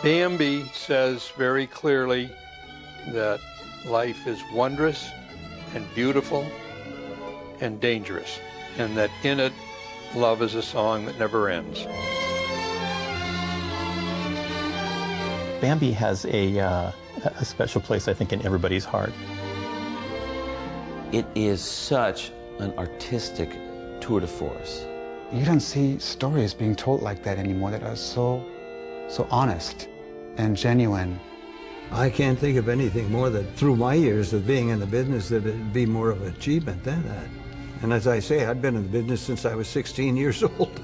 Bambi says very clearly that life is wondrous and beautiful and dangerous, and that in it, love is a song that never ends. Bambi has a special place, I think, in everybody's heart. It is such an artistic tour de force. You don't see stories being told like that anymore that are so honest and genuine. I can't think of anything more that, through my years of being in the business, that it'd be more of an achievement than that. And as I say, I've been in the business since I was 16 years old.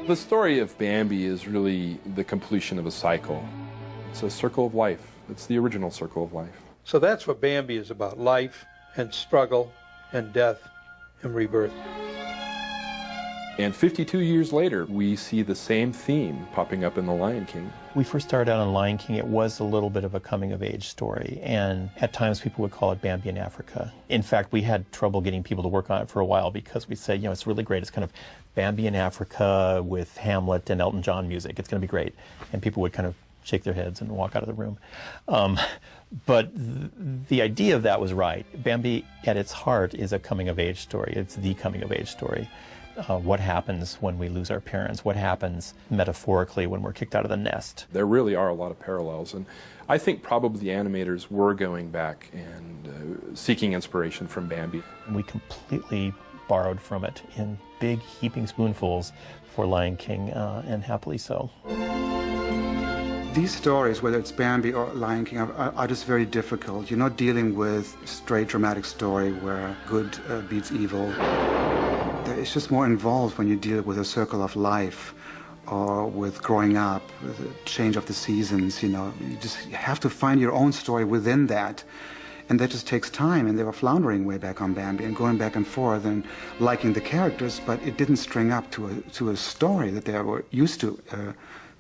The story of Bambi is really the completion of a cycle. It's a circle of life. It's the original circle of life. So that's what Bambi is about: life and struggle and death and rebirth. And 52 years later, we see the same theme popping up in The Lion King. We first started out on Lion King, it was a little bit of a coming-of-age story, and at times people would call it Bambi in Africa. In fact, we had trouble getting people to work on it for a while because we said, you know, it's really great. It's kind of Bambi in Africa with Hamlet and Elton John music. It's going to be great. And people would kind of shake their heads and walk out of the room. But the idea of that was right. Bambi, at its heart, is a coming-of-age story. It's the coming-of-age story. What happens when we lose our parents? What happens metaphorically when we're kicked out of the nest? There really are a lot of parallels, and I think probably the animators were going back and seeking inspiration from Bambi. We completely borrowed from it in big heaping spoonfuls for Lion King, and happily so. These stories, whether it's Bambi or Lion King, are just very difficult. You're not dealing with a straight dramatic story where good beats evil. It's just more involved when you deal with a circle of life or with growing up, with the change of the seasons, you know. You have to find your own story within that. And that just takes time, and they were floundering way back on Bambi and going back and forth and liking the characters, but it didn't string up to a story that they were used to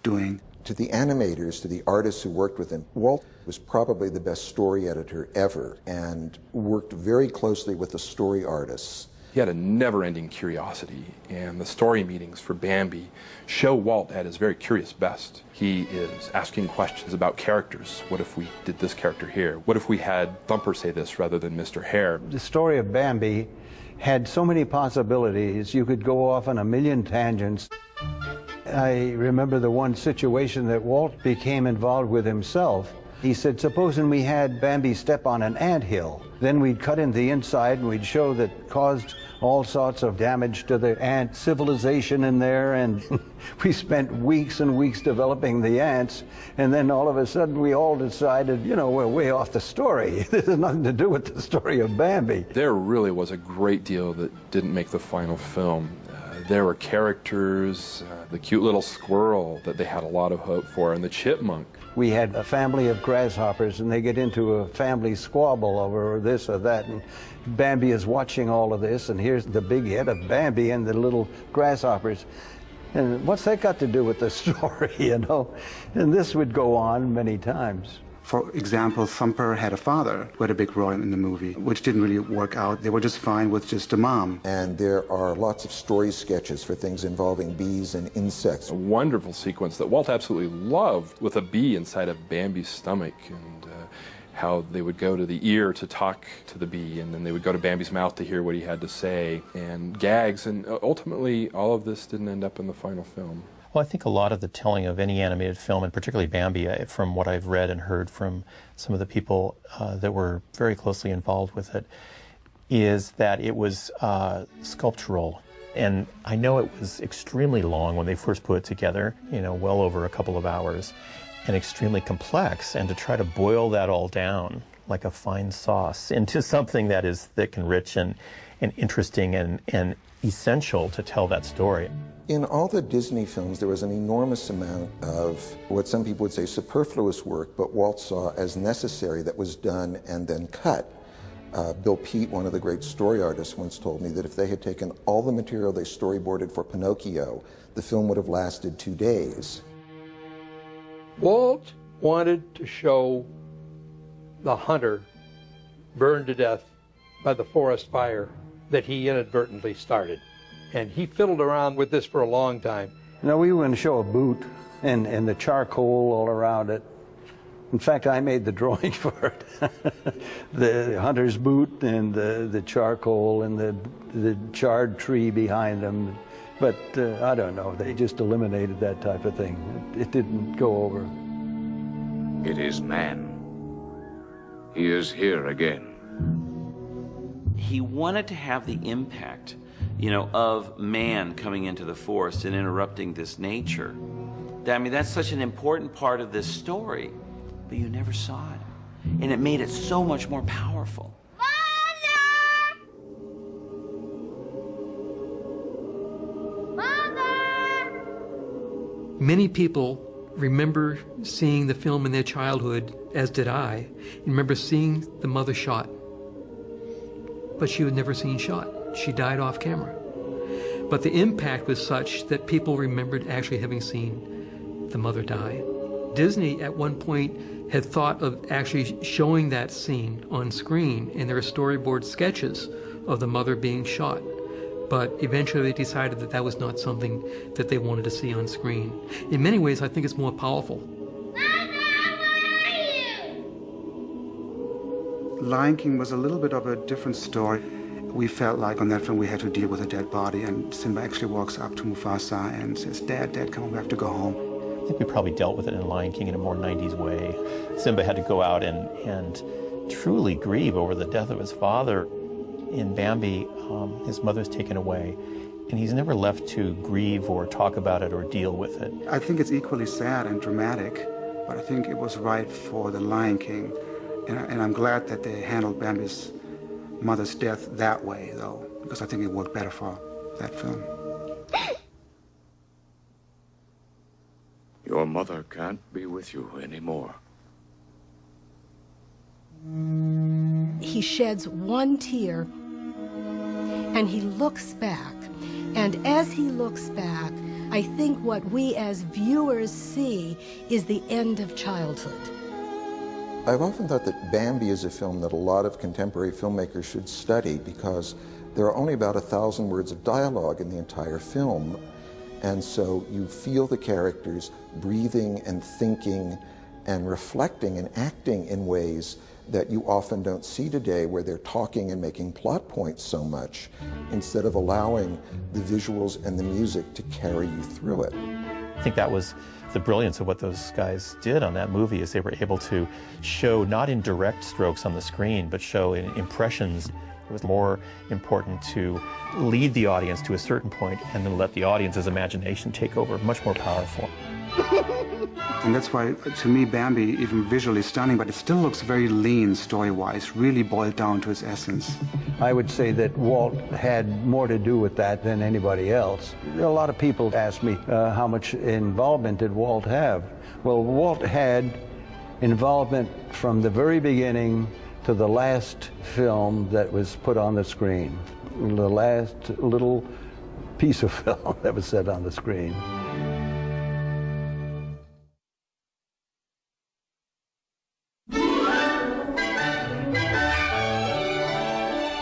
doing. To the animators, to the artists who worked with him, Walt was probably the best story editor ever and worked very closely with the story artists. He had a never-ending curiosity, and the story meetings for Bambi show Walt at his very curious best. He is asking questions about characters. What if we did this character here? What if we had Thumper say this rather than Mr. Hare? The story of Bambi had so many possibilities. You could go off on a million tangents. I remember the one situation that Walt became involved with himself. He said, supposing we had Bambi step on an anthill, then we'd cut in the inside and we'd show that caused all sorts of damage to the ant civilization in there, and we spent weeks and weeks developing the ants, and then all of a sudden we all decided, you know, we're way off the story. This has nothing to do with the story of Bambi. There really was a great deal that didn't make the final film. There were characters, the cute little squirrel that they had a lot of hope for, and the chipmunk. We had a family of grasshoppers, and they get into a family squabble over this or that, and Bambi is watching all of this, and here's the big head of Bambi and the little grasshoppers. And what's that got to do with the story, you know? And this would go on many times. For example, Thumper had a father who had a big role in the movie, which didn't really work out. They were just fine with just a mom. And there are lots of story sketches for things involving bees and insects. A wonderful sequence that Walt absolutely loved, with a bee inside of Bambi's stomach, and how they would go to the ear to talk to the bee, and then they would go to Bambi's mouth to hear what he had to say, and gags, and ultimately all of this didn't end up in the final film. Well, I think a lot of the telling of any animated film, and particularly Bambi, from what I've read and heard from some of the people that were very closely involved with it, is that it was sculptural. And I know it was extremely long when they first put it together, you know, well over a couple of hours, and extremely complex. And to try to boil that all down like a fine sauce into something that is thick and rich and interesting and essential to tell that story. In all the Disney films, there was an enormous amount of what some people would say superfluous work, but Walt saw as necessary, that was done and then cut. Bill Peet, one of the great story artists, once told me that if they had taken all the material they storyboarded for Pinocchio, the film would have lasted 2 days. Walt wanted to show the hunter burned to death by the forest fire that he inadvertently started. And he fiddled around with this for a long time. Now, we were going to show a boot and the charcoal all around it. In fact, I made the drawing for it. The hunter's boot and the charcoal and the charred tree behind them. But I don't know, they just eliminated that type of thing. It didn't go over. It is man. He is here again. He wanted to have the impact, you know, of man coming into the forest and interrupting this nature. I mean, that's such an important part of this story, but you never saw it. And it made it so much more powerful. Many people remember seeing the film in their childhood, as did I, and remember seeing the mother shot. But she was never seen shot. She died off camera. But the impact was such that people remembered actually having seen the mother die. Disney at one point had thought of actually showing that scene on screen, and there are storyboard sketches of the mother being shot. But eventually they decided that that was not something that they wanted to see on screen. In many ways, I think it's more powerful. Lion King was a little bit of a different story. We felt like on that film we had to deal with a dead body, and Simba actually walks up to Mufasa and says, "Dad, Dad, come on, we have to go home." I think we probably dealt with it in Lion King in a more 90s way. Simba had to go out and truly grieve over the death of his father. In Bambi, his mother's taken away, and he's never left to grieve or talk about it or deal with it. I think it's equally sad and dramatic, but I think it was right for the Lion King, and I'm glad that they handled Bambi's mother's death that way, though, because I think it worked better for that film. Your mother can't be with you anymore. He sheds one tear and he looks back. And as he looks back, I think what we as viewers see is the end of childhood. I've often thought that Bambi is a film that a lot of contemporary filmmakers should study because there are only about 1,000 words of dialogue in the entire film. And so you feel the characters breathing and thinking and reflecting and acting in ways that you often don't see today, where they're talking and making plot points so much, instead of allowing the visuals and the music to carry you through it. I think that was the brilliance of what those guys did on that movie, is they were able to show not in direct strokes on the screen, but show in impressions. It was more important to lead the audience to a certain point and then let the audience's imagination take over. Much more powerful. And that's why, to me, Bambi, even visually stunning, but it still looks very lean story-wise, really boiled down to its essence. I would say that Walt had more to do with that than anybody else. A lot of people ask me how much involvement did Walt have? Well, Walt had involvement from the very beginning to the last film that was put on the screen, the last little piece of film that was set on the screen.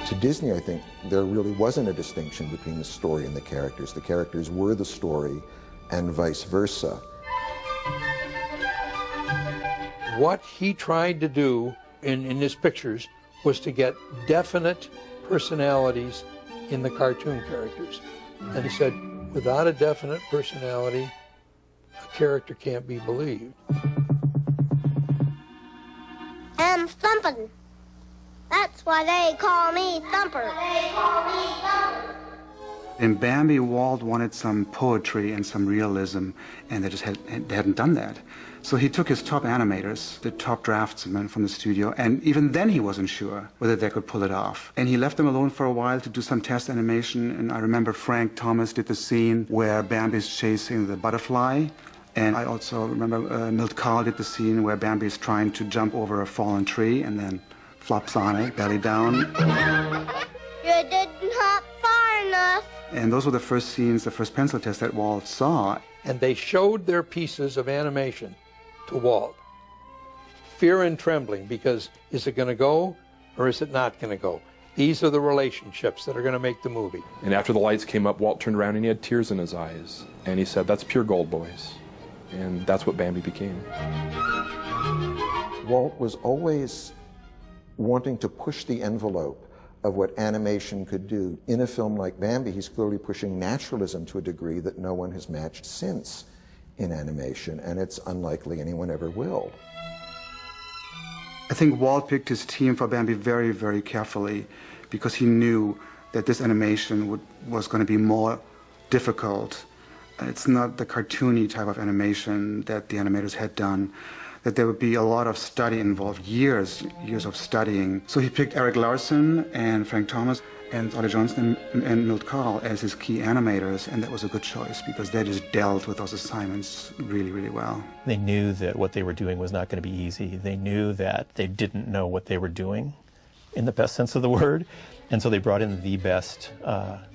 To Disney, I think there really wasn't a distinction between the story and the characters. The characters were the story and vice versa. What he tried to do in his pictures was to get definite personalities in the cartoon characters. And he said, without a definite personality, a character can't be believed. I'm thumping. That's why they call me Thumper. In Bambi, Walt wanted some poetry and some realism, and they hadn't done that. So he took his top animators, the top draftsmen from the studio, and even then he wasn't sure whether they could pull it off. And he left them alone for a while to do some test animation, and I remember Frank Thomas did the scene where Bambi's chasing the butterfly, and I also remember Milt Kahl did the scene where Bambi's trying to jump over a fallen tree, and then flops on it, belly down. You didn't hop far enough. And those were the first scenes, the first pencil test that Walt saw. And they showed their pieces of animation to Walt. Fear and trembling, because is it going to go or is it not going to go? These are the relationships that are going to make the movie. And after the lights came up, Walt turned around and he had tears in his eyes. And he said, "That's pure gold, boys." And that's what Bambi became. Walt was always wanting to push the envelope of what animation could do. In a film like Bambi, he's clearly pushing naturalism to a degree that no one has matched since in animation, and it's unlikely anyone ever will. I think Walt picked his team for Bambi very, very carefully because he knew that this animation was going to be more difficult. It's not the cartoony type of animation that the animators had done, that there would be a lot of study involved, years of studying. So he picked Eric Larson and Frank Thomas and Ollie Johnston and Milt Kahl as his key animators, and that was a good choice because they just dealt with those assignments really, really well. They knew that what they were doing was not going to be easy. They knew that they didn't know what they were doing, in the best sense of the word, and so they brought in the best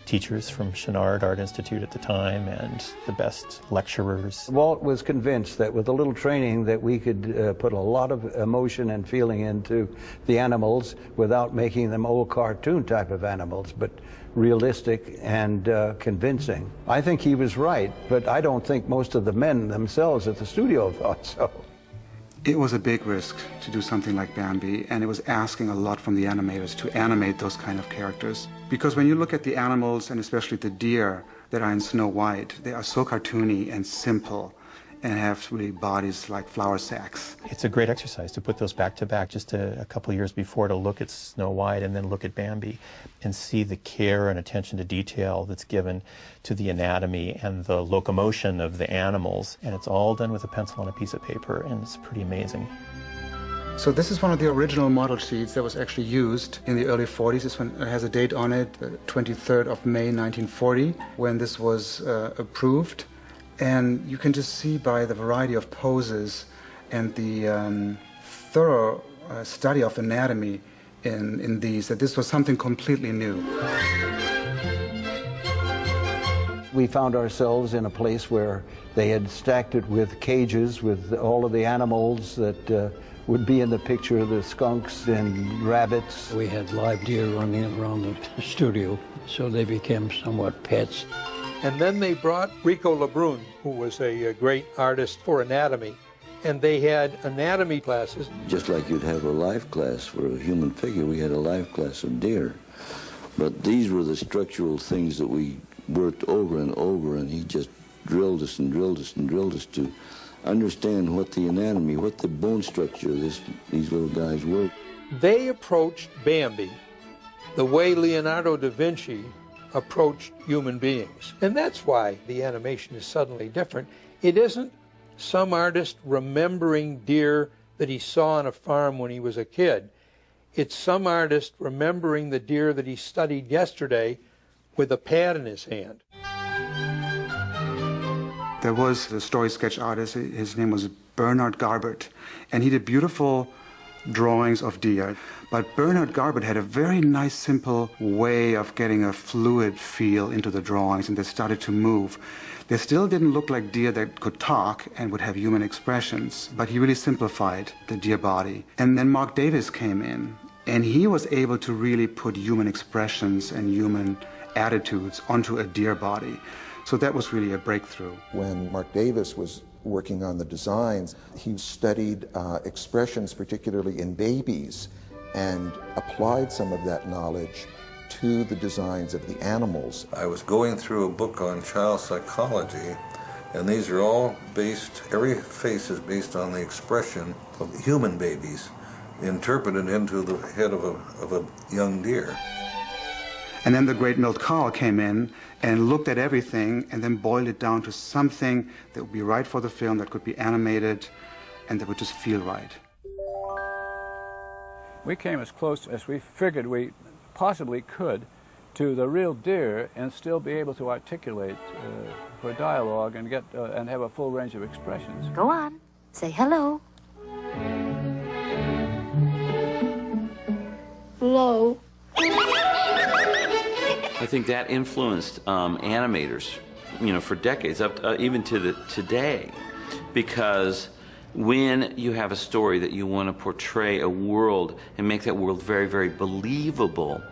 teachers from Chenard Art Institute at the time and the best lecturers. Walt was convinced that with a little training that we could put a lot of emotion and feeling into the animals without making them old cartoon type of animals, but realistic and convincing. I think he was right, but I don't think most of the men themselves at the studio thought so. It was a big risk to do something like Bambi, and it was asking a lot from the animators to animate those kind of characters. Because when you look at the animals, and especially the deer that are in Snow White, they are so cartoony and simple and have really bodies like flour sacks. It's a great exercise to put those back to back just a couple years before, to look at Snow White and then look at Bambi and see the care and attention to detail that's given to the anatomy and the locomotion of the animals. And it's all done with a pencil on a piece of paper, and it's pretty amazing. So this is one of the original model sheets that was actually used in the early 40s. This one has a date on it, the 23rd of May 1940, when this was approved. And you can just see by the variety of poses and the thorough study of anatomy in these that this was something completely new. We found ourselves in a place where they had stacked it with cages with all of the animals that would be in the picture, the skunks and rabbits. We had live deer running around the studio, so they became somewhat pets. And then they brought Rico Lebrun, who was a great artist for anatomy, and they had anatomy classes. Just like you'd have a life class for a human figure, we had a life class of deer. But these were the structural things that we worked over and over, and he just drilled us and drilled us and drilled us to understand what the anatomy, what the bone structure of these little guys were. They approached Bambi the way Leonardo da Vinci approached human beings. And that's why the animation is suddenly different. It isn't some artist remembering deer that he saw on a farm when he was a kid. It's some artist remembering the deer that he studied yesterday with a pad in his hand. There was a story sketch artist, his name was Bernard Garbert, and he did beautiful drawings of deer. But Bernard Garbert had a very nice, simple way of getting a fluid feel into the drawings, and they started to move. They still didn't look like deer that could talk and would have human expressions, but he really simplified the deer body. And then Mark Davis came in, and he was able to really put human expressions and human attitudes onto a deer body. So that was really a breakthrough. When Mark Davis was working on the designs, he studied expressions, particularly in babies, and applied some of that knowledge to the designs of the animals. I was going through a book on child psychology, and these are all based, every face is based on the expression of human babies interpreted into the head of a young deer. And then the great Milt Kahl came in and looked at everything and then boiled it down to something that would be right for the film, that could be animated, and that would just feel right. We came as close as we figured we possibly could to the real deer and still be able to articulate for dialogue and get and have a full range of expressions. Go on, say hello. Hello. I think that influenced animators, you know, for decades, up even to today, because when you have a story that you want to portray a world and make that world very, very believable,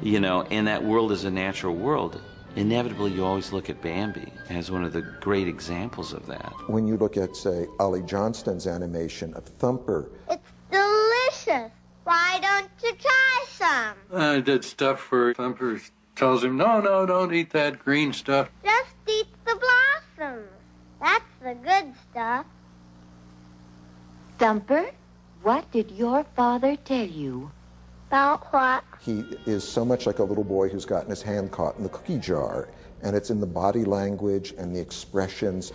you know, and that world is a natural world, inevitably you always look at Bambi as one of the great examples of that. When you look at, say, Ollie Johnston's animation of Thumper. It's delicious. Why don't you try some? I did stuff where Thumper tells him, no, don't eat that green stuff. Just eat the blossoms. That's the good stuff. Thumper, what did your father tell you? About what? He is so much like a little boy who's gotten his hand caught in the cookie jar, and it's in the body language and the expressions.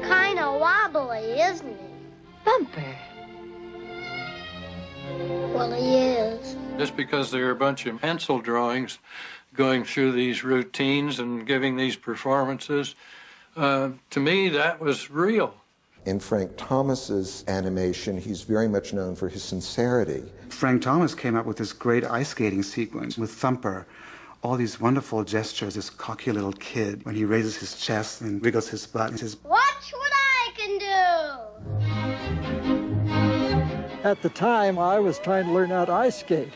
Kind of wobbly, isn't he? Thumper. Well, he is. Just because there are a bunch of pencil drawings going through these routines and giving these performances, to me, that was real. In Frank Thomas's animation, he's very much known for his sincerity. Frank Thomas came up with this great ice skating sequence with Thumper. All these wonderful gestures, this cocky little kid, when he raises his chest and wiggles his butt and says, Watch what I can do! At the time, I was trying to learn how to ice skate.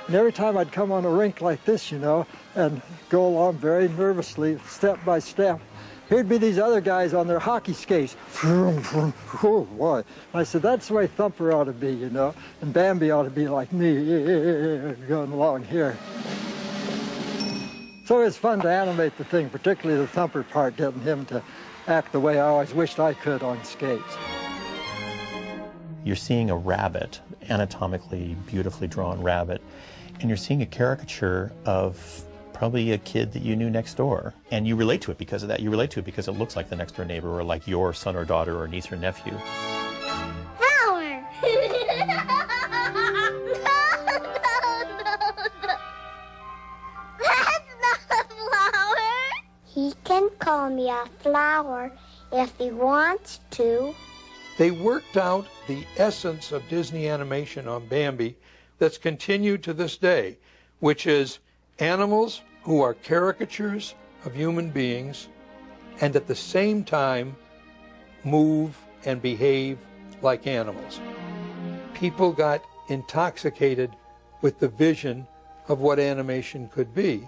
And every time I'd come on a rink like this, you know, and go along very nervously, step by step, here'd be these other guys on their hockey skates. Oh, boy. I said, that's the way Thumper ought to be, you know, and Bambi ought to be like me, going along here. So it was fun to animate the thing, particularly the Thumper part, getting him to act the way I always wished I could on skates. You're seeing a rabbit, anatomically beautifully drawn rabbit, and you're seeing a caricature of probably a kid that you knew next door. And you relate to it because of that. You relate to it because it looks like the next door neighbor or like your son or daughter or niece or nephew. Flower! That's not a flower! He can call me a flower if he wants to. They worked out the essence of Disney animation on Bambi that's continued to this day, which is animals who are caricatures of human beings and at the same time move and behave like animals. People got intoxicated with the vision of what animation could be.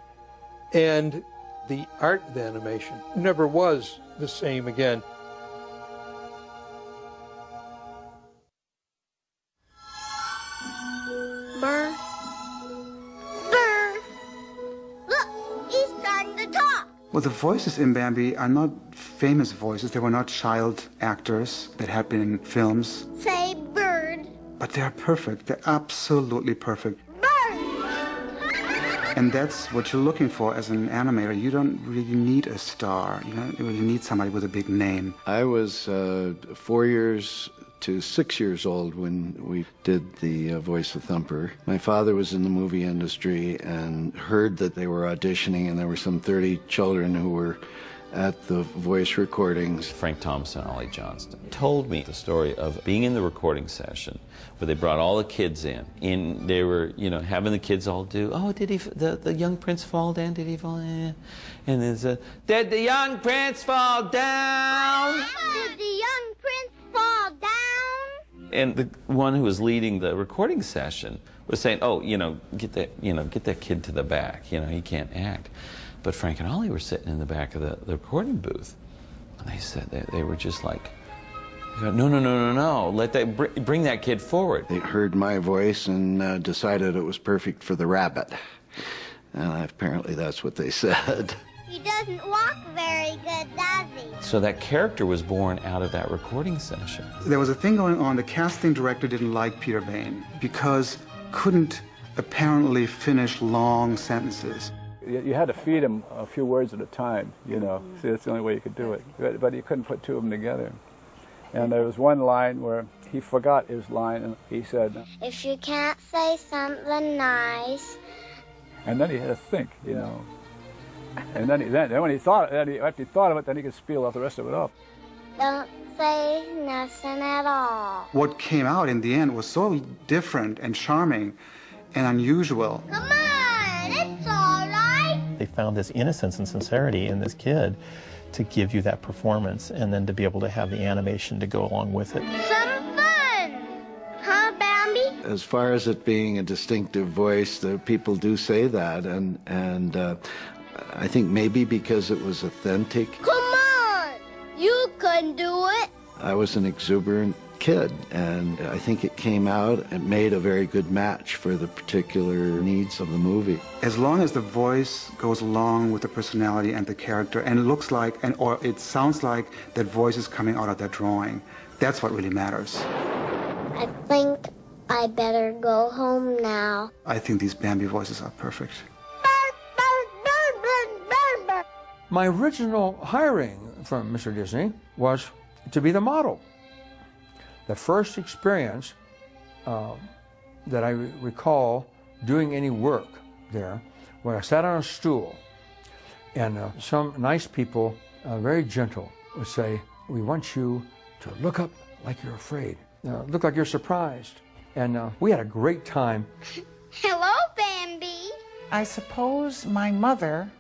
And the art of the animation never was the same again. Burr. Burr. Look, he's starting to talk. Well, the voices in Bambi are not famous voices. They were not child actors that had been in films. Say bird. But they're perfect. They're absolutely perfect. Bird. And that's what you're looking for as an animator. You don't really need a star. You don't really need somebody with a big name. I was 4 years to 6 years old when we did the voice of Thumper. My father was in the movie industry and heard that they were auditioning, and there were some 30 children who were at the voice recordings. Frank Thomas and Ollie Johnston told me the story of being in the recording session where they brought all the kids in, and they were, you know, having the kids all do, oh, did he, the young prince fall down? Did he fall down? And there's a, did the young prince fall down? Did the young prince fall down? And the one who was leading the recording session was saying, oh, get that kid to the back. He can't act. But Frank and Ollie were sitting in the back of the recording booth. And they said they were just like, no, bring that kid forward. They heard my voice and decided it was perfect for the rabbit. And apparently that's what they said. He doesn't walk very good, does he? So that character was born out of that recording session. There was a thing going on. The casting director didn't like Peter Bain because couldn't apparently finish long sentences. You had to feed him a few words at a time, See, that's the only way you could do it. But you couldn't put two of them together. And there was one line where he forgot his line, and he said, if you can't say something nice. And then he had to think, And then when he thought, after he thought of it, then he could spiel off the rest of it off. Don't say nothing at all. What came out in the end was so different and charming and unusual. Come on, it's all right. They found this innocence and sincerity in this kid to give you that performance, and then to be able to have the animation to go along with it. Some fun. Huh, Bambi? As far as it being a distinctive voice, the people do say that, and I think maybe because it was authentic. Come on, you can do it. I was an exuberant kid, and I think it came out and made a very good match for the particular needs of the movie. As long as the voice goes along with the personality and the character and looks like, or it sounds like that voice is coming out of that drawing, that's what really matters. I think I better go home now. I think these Bambi voices are perfect. My original hiring from Mr. Disney was to be the model. The first experience that I recall doing any work there, when I sat on a stool, and some nice people, very gentle, would say, "We want you to look up like you're afraid, look like you're surprised." And we had a great time. Hello, Bambi. I suppose my mother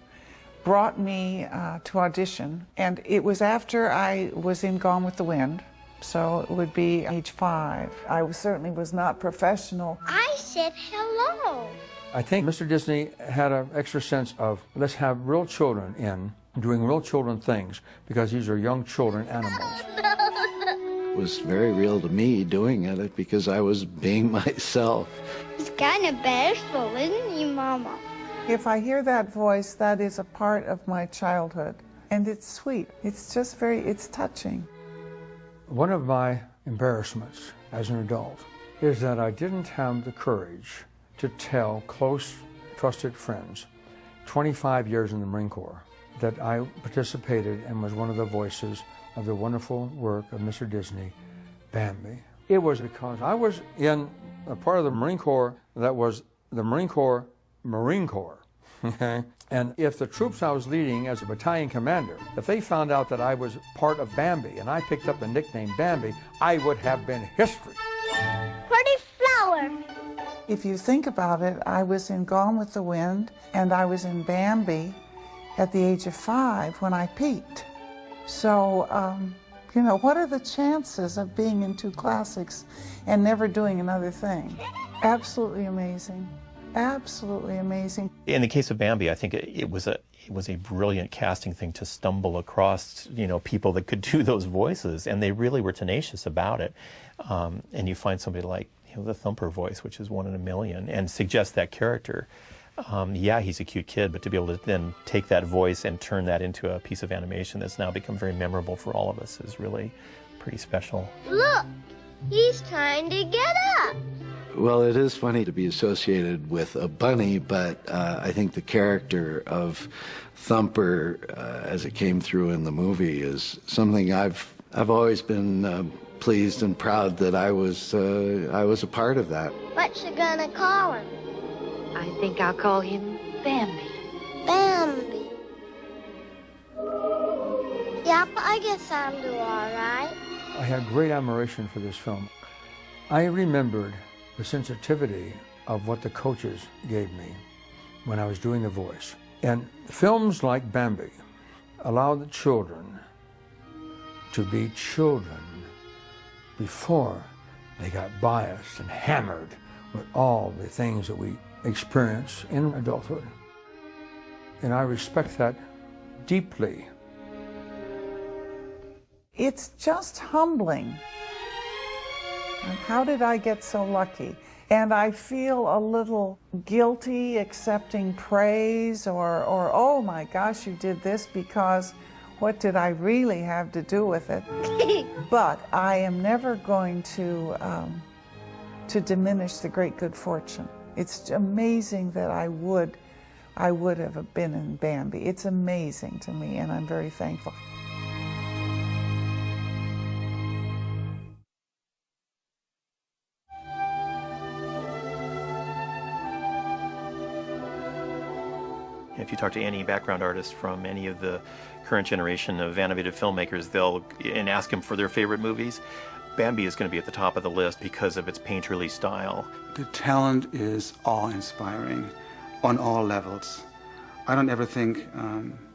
brought me to audition, and it was after I was in Gone with the Wind, so it would be age 5. I certainly was not professional. I said hello. I think Mr. Disney had an extra sense of, let's have real children in, doing real children things, because these are young children animals. It was very real to me doing it because I was being myself. It's kind of bashful, isn't he, Mama? If I hear that voice, that is a part of my childhood, and it's sweet. It's just it's touching. One of my embarrassments as an adult is that I didn't have the courage to tell close, trusted friends, 25 years in the Marine Corps, that I participated and was one of the voices of the wonderful work of Mr. Disney, Bambi. It was because I was in a part of the Marine Corps that was the Marine Corps, okay? And if the troops I was leading as a battalion commander, if they found out that I was part of Bambi and I picked up the nickname Bambi, I would have been history. Pretty flower. If you think about it, I was in Gone with the Wind and I was in Bambi at the age of 5 when I peaked. So, you know, what are the chances of being in 2 classics and never doing another thing? Absolutely amazing. Absolutely amazing. In the case of Bambi, I think it was a brilliant casting thing to stumble across, you know, people that could do those voices, and they really were tenacious about it. And you find somebody like, you know, the Thumper voice, which is 1 in a million, and suggest that character. Yeah, he's a cute kid, but to be able to then take that voice and turn that into a piece of animation that's now become very memorable for all of us is really pretty special. Look, he's trying to get up. Well, it is funny to be associated with a bunny, but I think the character of Thumper, as it came through in the movie, is something I've always been pleased and proud that I was a part of that. What you gonna call him? I think I'll call him Bambi. Bambi. Yep, I guess I'll do all right. I had great admiration for this film. I remembered the sensitivity of what the coaches gave me when I was doing the voice. And films like Bambi allow the children to be children before they got biased and hammered with all the things that we experience in adulthood. And I respect that deeply. It's just humbling. And how did I get so lucky? And I feel a little guilty accepting praise or oh my gosh, you did this, because what did I really have to do with it? But I am never going to diminish the great good fortune. It's amazing that I would have been in Bambi. It's amazing to me, and I'm very thankful. If you talk to any background artist from any of the current generation of animated filmmakers, they'll ask them for their favorite movies. Bambi is going to be at the top of the list because of its painterly style. The talent is awe-inspiring on all levels. I don't ever think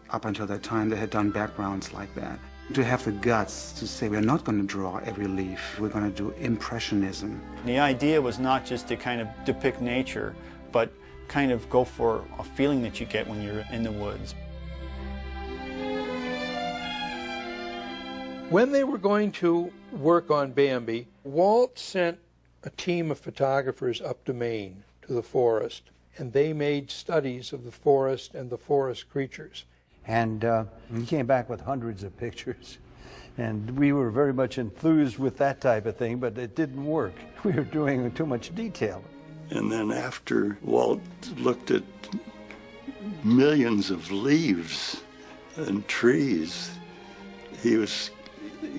up until that time they had done backgrounds like that. To have the guts to say we're not going to draw every leaf, we're going to do impressionism. The idea was not just to kind of depict nature, but kind of go for a feeling that you get when you're in the woods. When they were going to work on Bambi, Walt sent a team of photographers up to Maine to the forest, and they made studies of the forest and the forest creatures. And he came back with hundreds of pictures. And we were very much enthused with that type of thing, but it didn't work. We were doing too much detail. And then after Walt looked at millions of leaves and trees, he was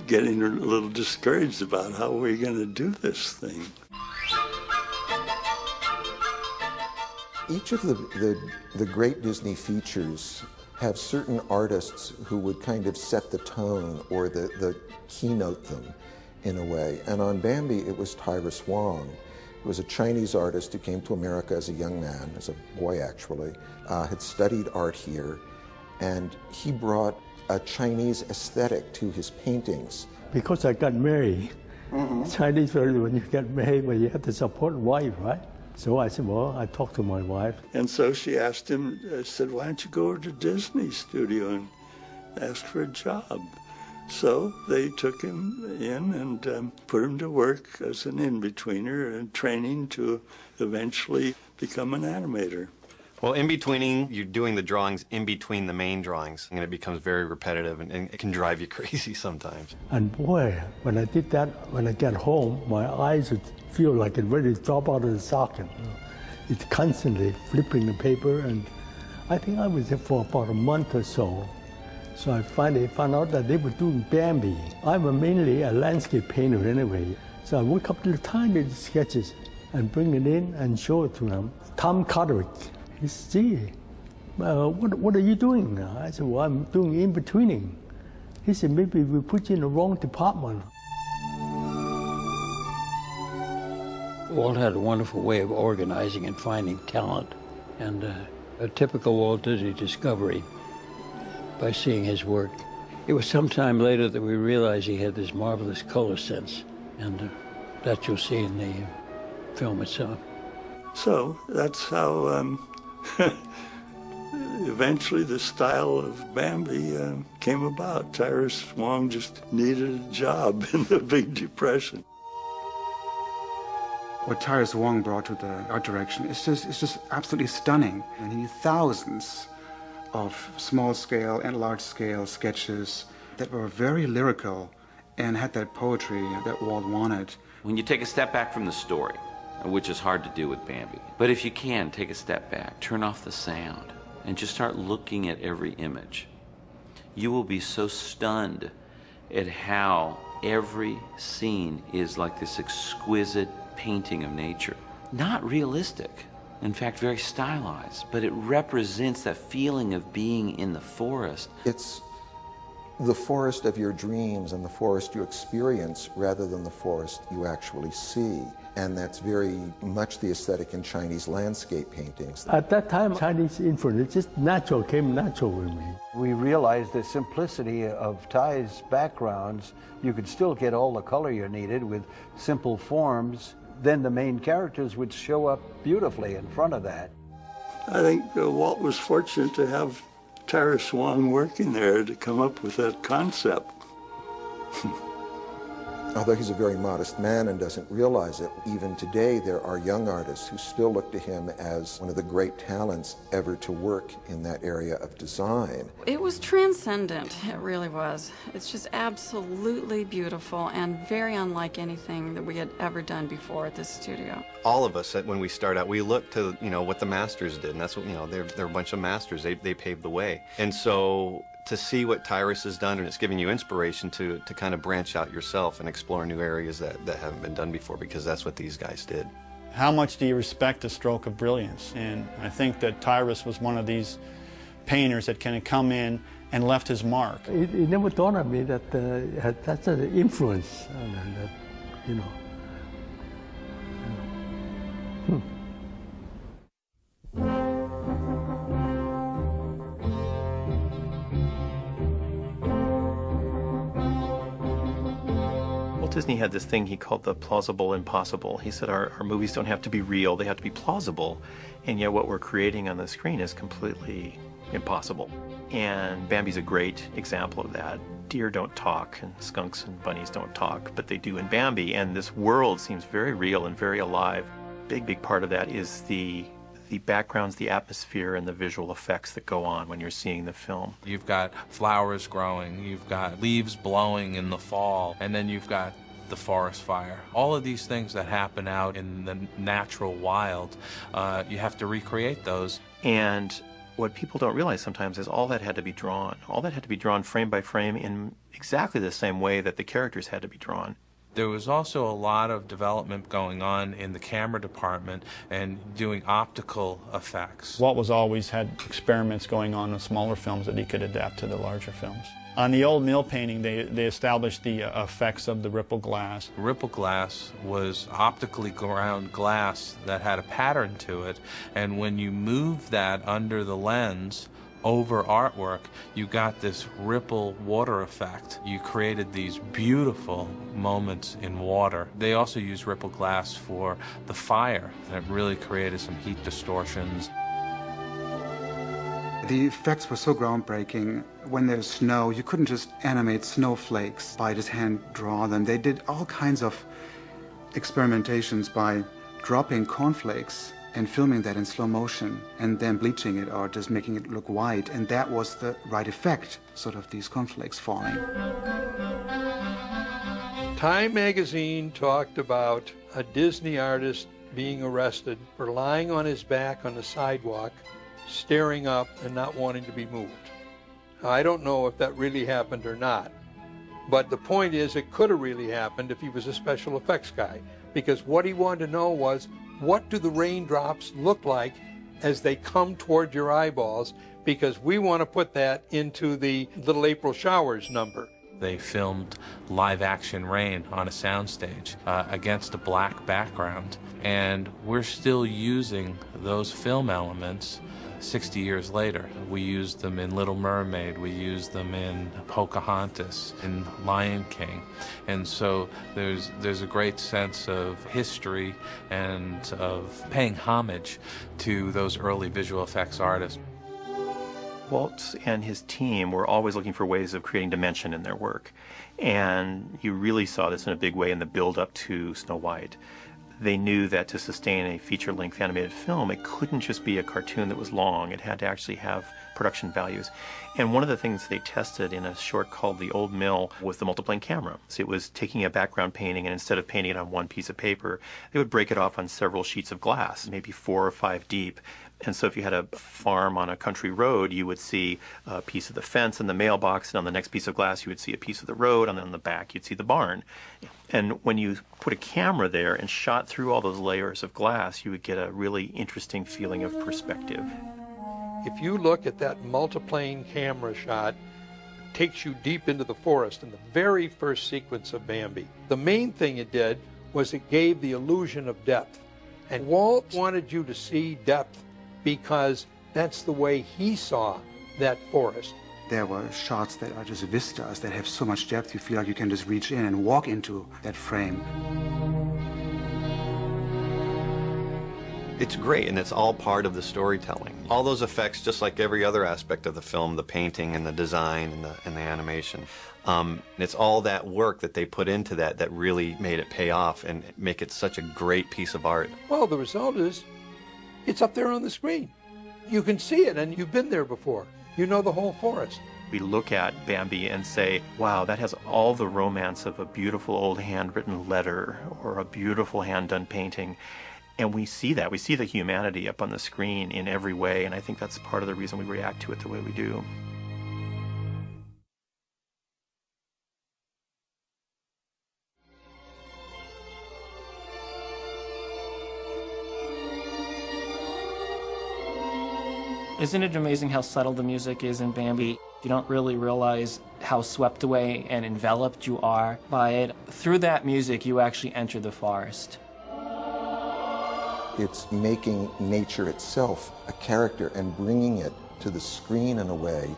getting a little discouraged about how we're going to do this thing. Each of the great Disney features have certain artists who would kind of set the tone or the keynote them in a way. And on Bambi, it was Tyrus Wong, who was a Chinese artist who came to America as a young man, as a boy actually, had studied art here, and he brought a Chinese aesthetic to his paintings. Because I got married, Chinese family, when you get married, well, you have to support wife, right? So I said, well, I talked to my wife. And so she asked him, said, why don't you go over to Disney Studio and ask for a job? So they took him in and put him to work as an in-betweener and training to eventually become an animator. Well, in-betweening, you're doing the drawings in between the main drawings, and it becomes very repetitive, and it can drive you crazy sometimes. And boy, when I did that, when I get home, my eyes would feel like it ready to drop out of the socket. It's constantly flipping the paper, and I think I was there for about a month or so. So I finally found out that they were doing Bambi. I'm mainly a landscape painter anyway, so I work up little tiny sketches and bring it in and show it to them. Tom Cartwright. He said, gee, what are you doing now? I said, well, I'm doing in-betweening. He said, maybe we put you in the wrong department. Walt had a wonderful way of organizing and finding talent, and a typical Walt Disney discovery by seeing his work. It was sometime later that we realized he had this marvelous color sense, and that you'll see in the film itself. So that's how eventually the style of Bambi came about. Tyrus Wong just needed a job in the Big Depression. What Tyrus Wong brought to the art direction is just absolutely stunning. And he had thousands of small-scale and large-scale sketches that were very lyrical and had that poetry that Walt wanted. When you take a step back from the story, which is hard to do with Bambi, but if you can, take a step back, turn off the sound, and just start looking at every image, you will be so stunned at how every scene is like this exquisite painting of nature. Not realistic, in fact very stylized, but it represents that feeling of being in the forest. It's the forest of your dreams and the forest you experience rather than the forest you actually see. And that's very much the aesthetic in Chinese landscape paintings. At that time, Chinese influence just came natural with me. We realized the simplicity of Ty's backgrounds, you could still get all the color you needed with simple forms. Then the main characters would show up beautifully in front of that. I think Walt was fortunate to have Tyrus Wong working there to come up with that concept. Although he's a very modest man and doesn't realize it, even today there are young artists who still look to him as one of the great talents ever to work in that area of design. It was transcendent, it really was. It's just absolutely beautiful and very unlike anything that we had ever done before at this studio. All of us, when we start out, we look to, what the masters did, and that's what, they're a bunch of masters. They paved the way. And so to see what Tyrus has done, and it's giving you inspiration to kind of branch out yourself and explore new areas that haven't been done before, because that's what these guys did. How much do you respect a stroke of brilliance? And I think that Tyrus was one of these painters that kind of come in and left his mark. It never dawned on me that had such an influence on you know. Walt Disney had this thing he called the plausible impossible. He said our movies don't have to be real, they have to be plausible. And yet what we're creating on the screen is completely impossible. And Bambi's a great example of that. Deer don't talk, and skunks and bunnies don't talk, but they do in Bambi. And this world seems very real and very alive. Big part of that is the backgrounds, the atmosphere, and the visual effects that go on when you're seeing the film. You've got flowers growing, you've got leaves blowing in the fall, and then you've got the forest fire. All of these things that happen out in the natural wild, you have to recreate those. And what people don't realize sometimes is all that had to be drawn. All that had to be drawn frame by frame in exactly the same way that the characters had to be drawn. There was also a lot of development going on in the camera department and doing optical effects. Walt was always had experiments going on in smaller films that he could adapt to the larger films. On the old mill painting, they established the effects of the ripple glass. Ripple glass was optically ground glass that had a pattern to it, and when you move that under the lens over artwork, you got this ripple water effect. You created these beautiful moments in water. They also used ripple glass for the fire, and it really created some heat distortions. The effects were so groundbreaking. When there's snow, you couldn't just animate snowflakes by just hand draw them. They did all kinds of experimentations by dropping cornflakes and filming that in slow motion and then bleaching it or just making it look white, and that was the right effect, sort of these cornflakes falling. Time magazine talked about a Disney artist being arrested for lying on his back on the sidewalk, staring up and not wanting to be moved. I don't know if that really happened or not, but the point is it could have really happened if he was a special effects guy, because what he wanted to know was, what do the raindrops look like as they come toward your eyeballs? Because we want to put that into the Little April Showers number. They filmed live action rain on a soundstage against a black background, and we're still using those film elements 60 years later. We used them in Little Mermaid, we used them in Pocahontas, in Lion King. And so there's a great sense of history and of paying homage to those early visual effects artists. Walt and his team were always looking for ways of creating dimension in their work. And you really saw this in a big way in the build-up to Snow White. They knew that to sustain a feature-length animated film, it couldn't just be a cartoon that was long. It had to actually have production values. And one of the things they tested in a short called The Old Mill was the multiplane camera. So it was taking a background painting, and instead of painting it on one piece of paper, they would break it off on several sheets of glass, maybe 4 or 5 deep. And so if you had a farm on a country road, you would see a piece of the fence and the mailbox, and on the next piece of glass you would see a piece of the road, and then on the back you'd see the barn. And when you put a camera there and shot through all those layers of glass, you would get a really interesting feeling of perspective. If you look at that multiplane camera shot, it takes you deep into the forest in the very first sequence of Bambi. The main thing it did was it gave the illusion of depth. And Walt wanted you to see depth because that's the way he saw that forest. There were shots that are just vistas that have so much depth you feel like you can just reach in and walk into that frame. It's great, and it's all part of the storytelling. All those effects, just like every other aspect of the film, the painting and the design and the animation, it's all that work that they put into that really made it pay off and make it such a great piece of art. Well, the result is it's up there on the screen. You can see it, and you've been there before. You know the whole forest. We look at Bambi and say, wow, that has all the romance of a beautiful old handwritten letter or a beautiful hand-done painting. And we see that. We see the humanity up on the screen in every way, and I think that's part of the reason we react to it the way we do. Isn't it amazing how subtle the music is in Bambi? You don't really realize how swept away and enveloped you are by it. Through that music, you actually enter the forest. It's making nature itself a character and bringing it to the screen in a way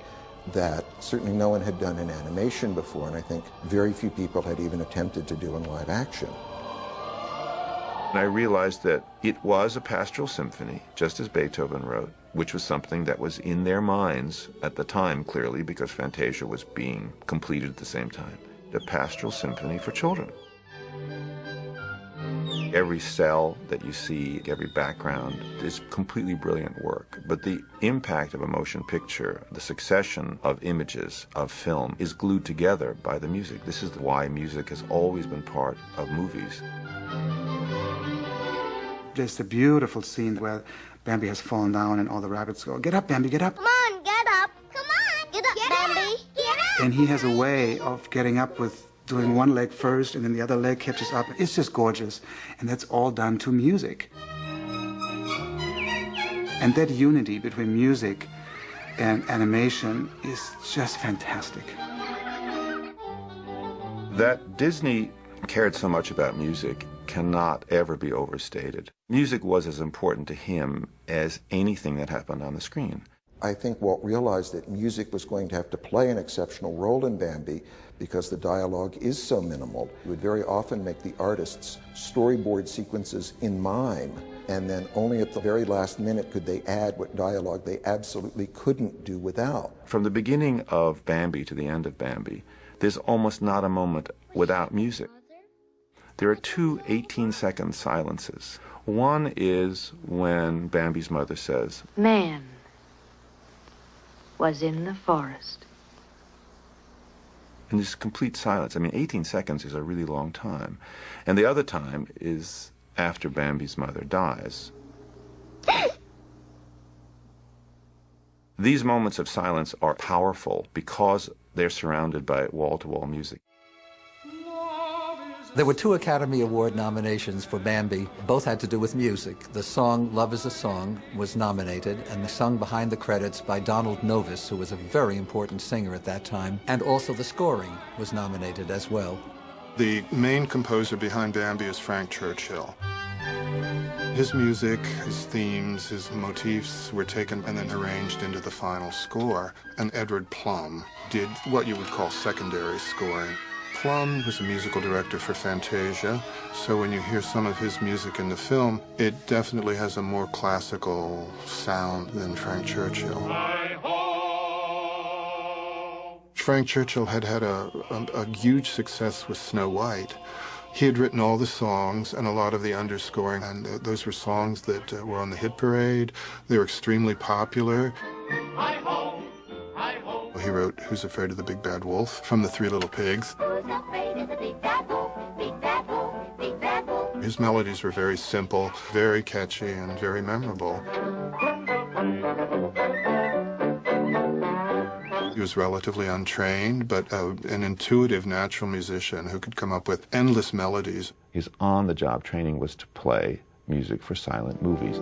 that certainly no one had done in animation before, and I think very few people had even attempted to do in live action. And I realized that it was a pastoral symphony, just as Beethoven wrote, which was something that was in their minds at the time, clearly, because Fantasia was being completed at the same time. The pastoral symphony for children. Every cell that you see, every background, is completely brilliant work. But the impact of a motion picture, the succession of images, of film, is glued together by the music. This is why music has always been part of movies. There's a beautiful scene where Bambi has fallen down and all the rabbits go, "Get up, Bambi, get up." Come on, get up. Come on. Get up, Bambi. Get up. And he has a way of getting up with doing one leg first and then the other leg catches up. It's just gorgeous. And that's all done to music. And that unity between music and animation is just fantastic. That Disney cared so much about music cannot ever be overstated. Music was as important to him as anything that happened on the screen. I think Walt realized that music was going to have to play an exceptional role in Bambi because the dialogue is so minimal. He would very often make the artists storyboard sequences in mime, and then only at the very last minute could they add what dialogue they absolutely couldn't do without. From the beginning of Bambi to the end of Bambi, there's almost not a moment without music. There are two 18-second silences. One is when Bambi's mother says, "Man was in the forest." And there's complete silence. I mean, 18 seconds is a really long time. And the other time is after Bambi's mother dies. These moments of silence are powerful because they're surrounded by wall-to-wall music. There were 2 Academy Award nominations for Bambi. Both had to do with music. The song Love Is a Song was nominated, and sung behind the credits by Donald Novis, who was a very important singer at that time, and also the scoring was nominated as well. The main composer behind Bambi is Frank Churchill. His music, his themes, his motifs were taken and then arranged into the final score, and Edward Plum did what you would call secondary scoring. Plum was a musical director for Fantasia, so when you hear some of his music in the film, it definitely has a more classical sound than Frank Churchill. Frank Churchill had had a huge success with Snow White. He had written all the songs and a lot of the underscoring, and those were songs that were on the hit parade. They were extremely popular. He wrote Who's Afraid of the Big Bad Wolf from the Three Little Pigs. Who's afraid of the big bad wolf, big bad wolf, big bad wolf? His melodies were very simple, very catchy, and very memorable. He was relatively untrained, but an intuitive, natural musician who could come up with endless melodies. His on-the-job training was to play music for silent movies.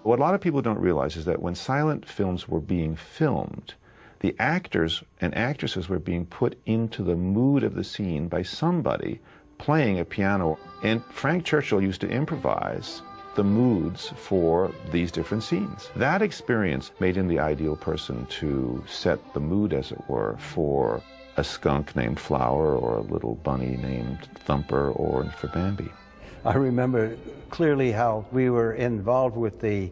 What a lot of people don't realize is that when silent films were being filmed, the actors and actresses were being put into the mood of the scene by somebody playing a piano. And Frank Churchill used to improvise the moods for these different scenes. That experience made him the ideal person to set the mood, as it were, for a skunk named Flower or a little bunny named Thumper or for Bambi. I remember clearly how we were involved with the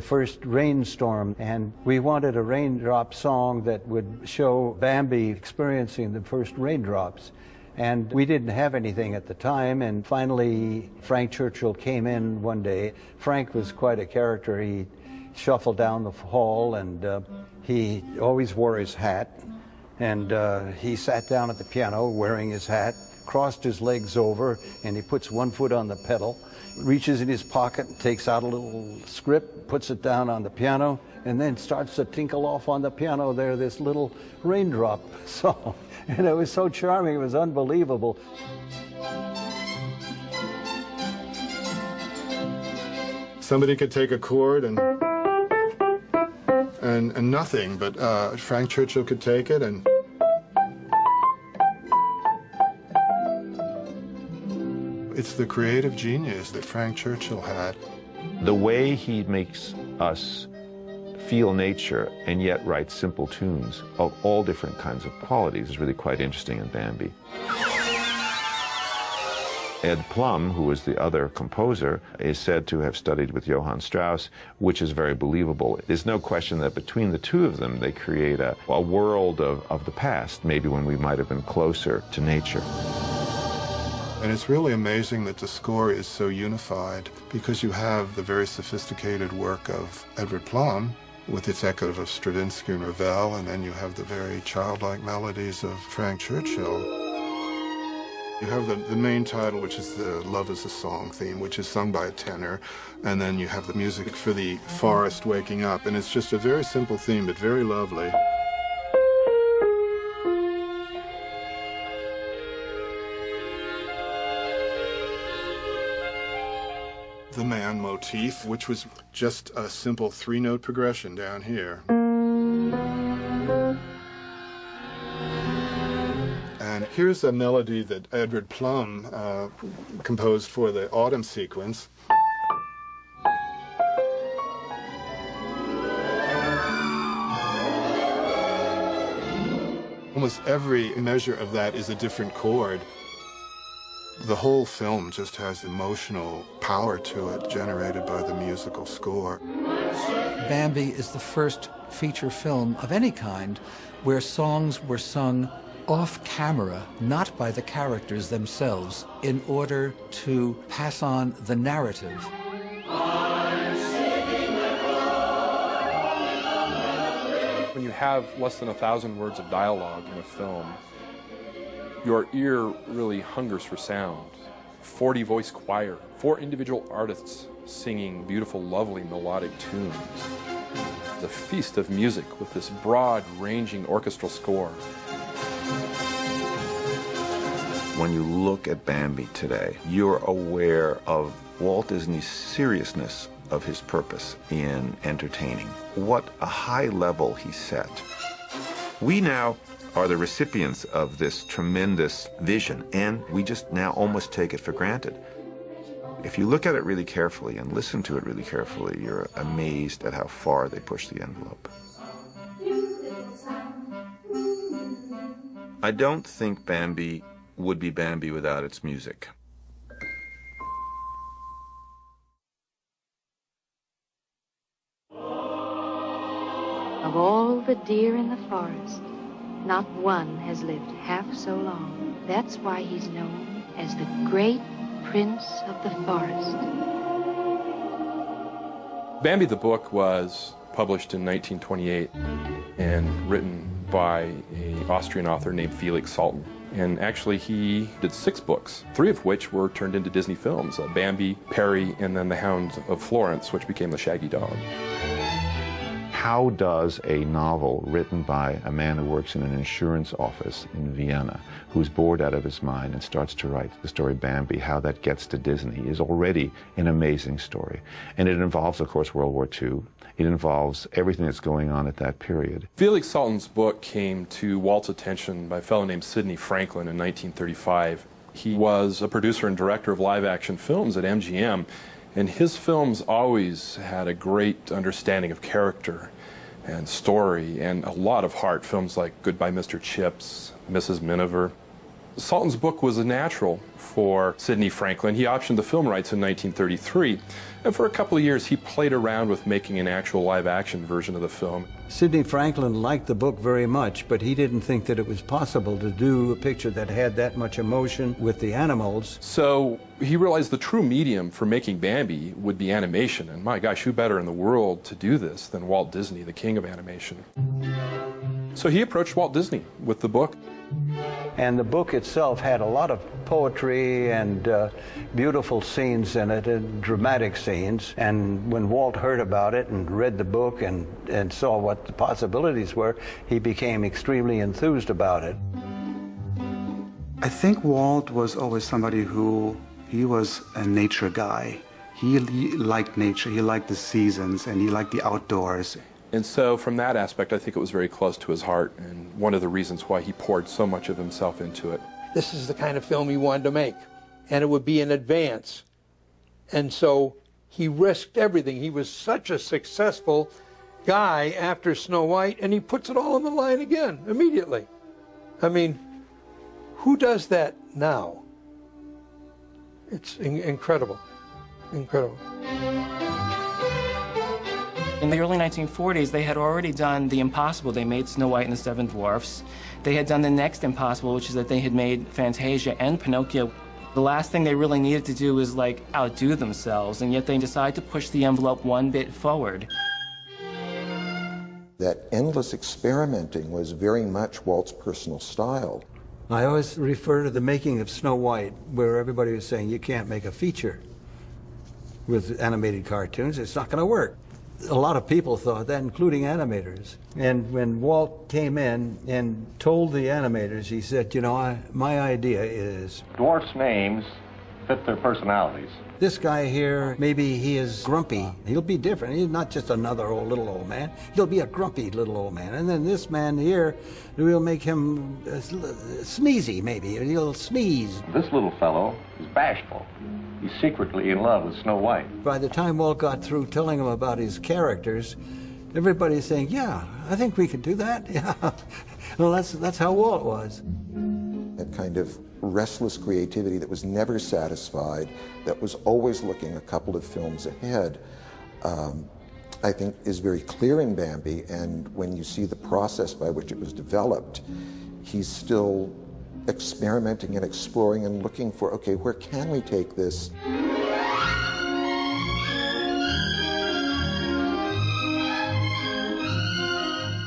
first rainstorm, and we wanted a raindrop song that would show Bambi experiencing the first raindrops. And we didn't have anything at the time, and finally Frank Churchill came in one day. Frank was quite a character. He shuffled down the hall, and he always wore his hat. And he sat down at the piano wearing his hat, crossed his legs over, and he puts one foot on the pedal, reaches in his pocket, takes out a little script, puts it down on the piano, and then starts to tinkle off on the piano there, this little raindrop song. And it was so charming, it was unbelievable. Somebody could take a chord and nothing, but Frank Churchill could take it and It's the creative genius that Frank Churchill had. The way he makes us feel nature and yet write simple tunes of all different kinds of qualities is really quite interesting in Bambi. Ed Plum, who was the other composer, is said to have studied with Johann Strauss, which is very believable. There's no question that between the two of them, they create a world of the past, maybe when we might have been closer to nature. And it's really amazing that the score is so unified, because you have the very sophisticated work of Edward Plum, with its echoes of Stravinsky and Ravel, and then you have the very childlike melodies of Frank Churchill. You have the main title, which is the Love is a Song theme, which is sung by a tenor, and then you have the music for the forest waking up, and it's just a very simple theme, but very lovely. The man motif, which was just a simple three-note progression down here. And here's a melody that Edward Plum composed for the autumn sequence. Almost every measure of that is a different chord. The whole film just has emotional power to it, generated by the musical score. Bambi is the first feature film of any kind where songs were sung off camera, not by the characters themselves, in order to pass on the narrative. When you have less than 1,000 words of dialogue in a film, your ear really hungers for sound. 40-voice choir, 4 individual artists singing beautiful, lovely, melodic tunes. It's a feast of music with this broad-ranging orchestral score. When you look at Bambi today, you're aware of Walt Disney's seriousness of his purpose in entertaining. What a high level he set. We now are the recipients of this tremendous vision, and we just now almost take it for granted. If you look at it really carefully and listen to it really carefully, you're amazed at how far they push the envelope. I don't think Bambi would be Bambi without its music. Of all the deer in the forest, not one has lived half so long. That's why he's known as the great prince of the forest. Bambi the book was published in 1928 and written by an Austrian author named Felix Salten. And actually he did 6 books, 3 of which were turned into Disney films, Bambi, Perry, and then The Hound of Florence, which became The Shaggy Dog. How does a novel written by a man who works in an insurance office in Vienna, who's bored out of his mind and starts to write the story Bambi, how that gets to Disney is already an amazing story. And it involves, of course, World War II. It involves everything that's going on at that period. Felix Salten's book came to Walt's attention by a fellow named Sidney Franklin in 1935. He was a producer and director of live-action films at MGM, and his films always had a great understanding of character and story and a lot of heart. Films like Goodbye Mr. Chips, Mrs. Miniver. Salten's book was a natural for Sidney Franklin. He optioned the film rights in 1933, and for a couple of years he played around with making an actual live-action version of the film. Sidney Franklin liked the book very much, but he didn't think that it was possible to do a picture that had that much emotion with the animals. So he realized the true medium for making Bambi would be animation, and my gosh, who better in the world to do this than Walt Disney, the king of animation. So he approached Walt Disney with the book. And the book itself had a lot of poetry and beautiful scenes in it, and dramatic scenes. And when Walt heard about it and read the book and saw what the possibilities were, he became extremely enthused about it. I think Walt was always somebody he was a nature guy. He liked nature, he liked the seasons, and he liked the outdoors. And so from that aspect, I think it was very close to his heart, and one of the reasons why he poured so much of himself into it. This is the kind of film he wanted to make. and it would be in advance. And so he risked everything. He was such a successful guy after Snow White, and he puts it all on the line again, immediately. I mean, who does that now? It's incredible, incredible. In the early 1940s, they had already done the impossible. They made Snow White and the Seven Dwarfs. They had done the next impossible, which is that they had made Fantasia and Pinocchio. The last thing they really needed to do was, like, outdo themselves, and yet they decided to push the envelope one bit forward. That endless experimenting was very much Walt's personal style. I always refer to the making of Snow White, where everybody was saying you can't make a feature with animated cartoons. It's not going to work. A lot of people thought that, including animators. And when Walt came in and told the animators, he said, you know, my idea is... Dwarfs' names fit their personalities. This guy here, maybe he is grumpy. He'll be different. He's not just another little old man. He'll be a grumpy little old man. And then this man here, we'll make him sneezy, maybe. He'll sneeze. This little fellow is bashful. He's secretly in love with Snow White. By the time Walt got through telling him about his characters, everybody's saying, yeah, I think we could do that. Yeah. Well, that's how Walt was. That kind of restless creativity that was never satisfied, that was always looking a couple of films ahead, I think is very clear in Bambi. And when you see the process by which it was developed, he's still experimenting and exploring and looking for, okay, where can we take this?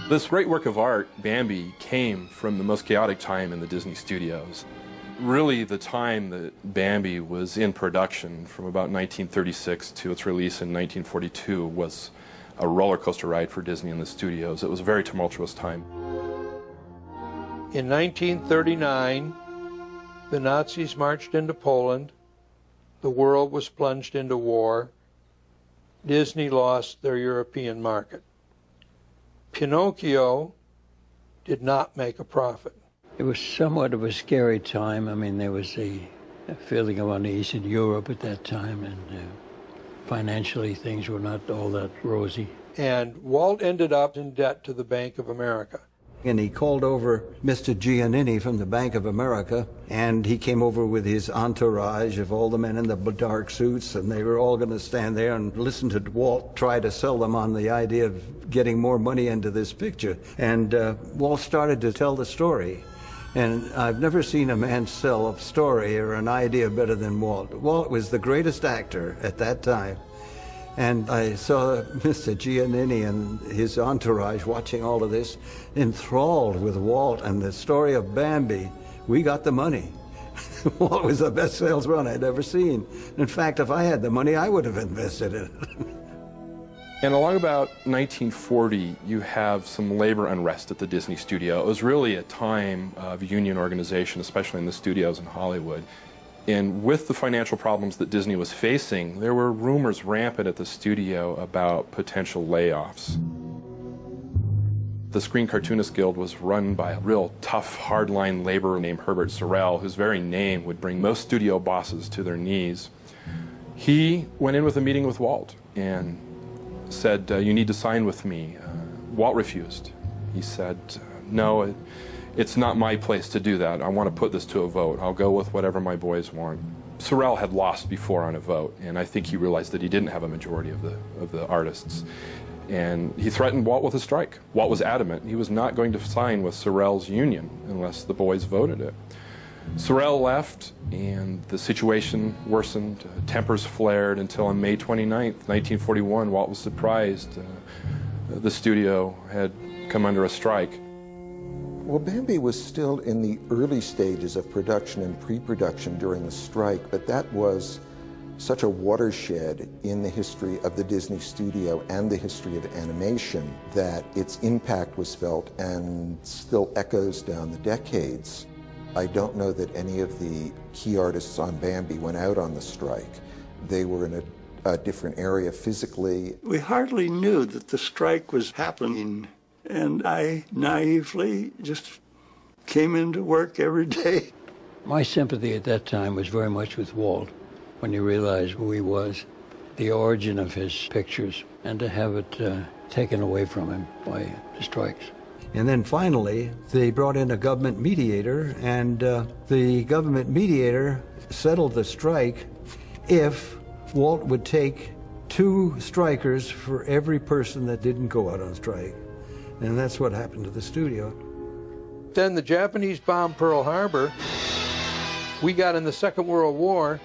This great work of art, Bambi, came from the most chaotic time in the Disney studios. Really, the time that Bambi was in production, from about 1936 to its release in 1942, was a roller coaster ride for Disney in the studios. It was a very tumultuous time. In 1939, the Nazis marched into Poland. The world was plunged into war. Disney lost their European market. Pinocchio did not make a profit. It was somewhat of a scary time. I mean, there was a feeling of unease in Europe at that time, and financially things were not all that rosy. And Walt ended up in debt to the Bank of America. And he called over Mr. Giannini from the Bank of America, and he came over with his entourage of all the men in the dark suits, and they were all going to stand there and listen to Walt try to sell them on the idea of getting more money into this picture. And Walt started to tell the story. And I've never seen a man sell a story or an idea better than Walt. Walt was the greatest actor at that time. And I saw Mr. Giannini and his entourage watching all of this, enthralled with Walt and the story of Bambi. We got the money. Walt was the best salesman I'd ever seen. In fact, if I had the money, I would have invested in it. And along about 1940, you have some labor unrest at the Disney studio. It was really a time of union organization, especially in the studios in Hollywood. And with the financial problems that Disney was facing, there were rumors rampant at the studio about potential layoffs. The Screen Cartoonists Guild was run by a real tough, hardline laborer named Herbert Sorrell, whose very name would bring most studio bosses to their knees. He went in with a meeting with Walt and said, you need to sign with me. Walt refused. He said, no, it's not my place to do that. I want to put this to a vote. I'll go with whatever my boys want. Sorrell had lost before on a vote, and I think he realized that he didn't have a majority of the artists. And he threatened Walt with a strike. Walt was adamant. He was not going to sign with Sorrell's union unless the boys voted it. Sorrell left, and the situation worsened. Tempers flared until on May 29th, 1941, Walt was surprised the studio had come under a strike. Well, Bambi was still in the early stages of production and pre-production during the strike, but that was such a watershed in the history of the Disney studio and the history of animation that its impact was felt and still echoes down the decades. I don't know that any of the key artists on Bambi went out on the strike. They were in a different area physically. We hardly knew that the strike was happening, and I naively just came into work every day. My sympathy at that time was very much with Walt, when he realized who he was, the origin of his pictures, and to have it taken away from him by the strikes. And then finally, they brought in a government mediator, and the government mediator settled the strike if Walt would take 2 strikers for every person that didn't go out on strike. And that's what happened to the studio. Then the Japanese bombed Pearl Harbor. We got in the Second World War.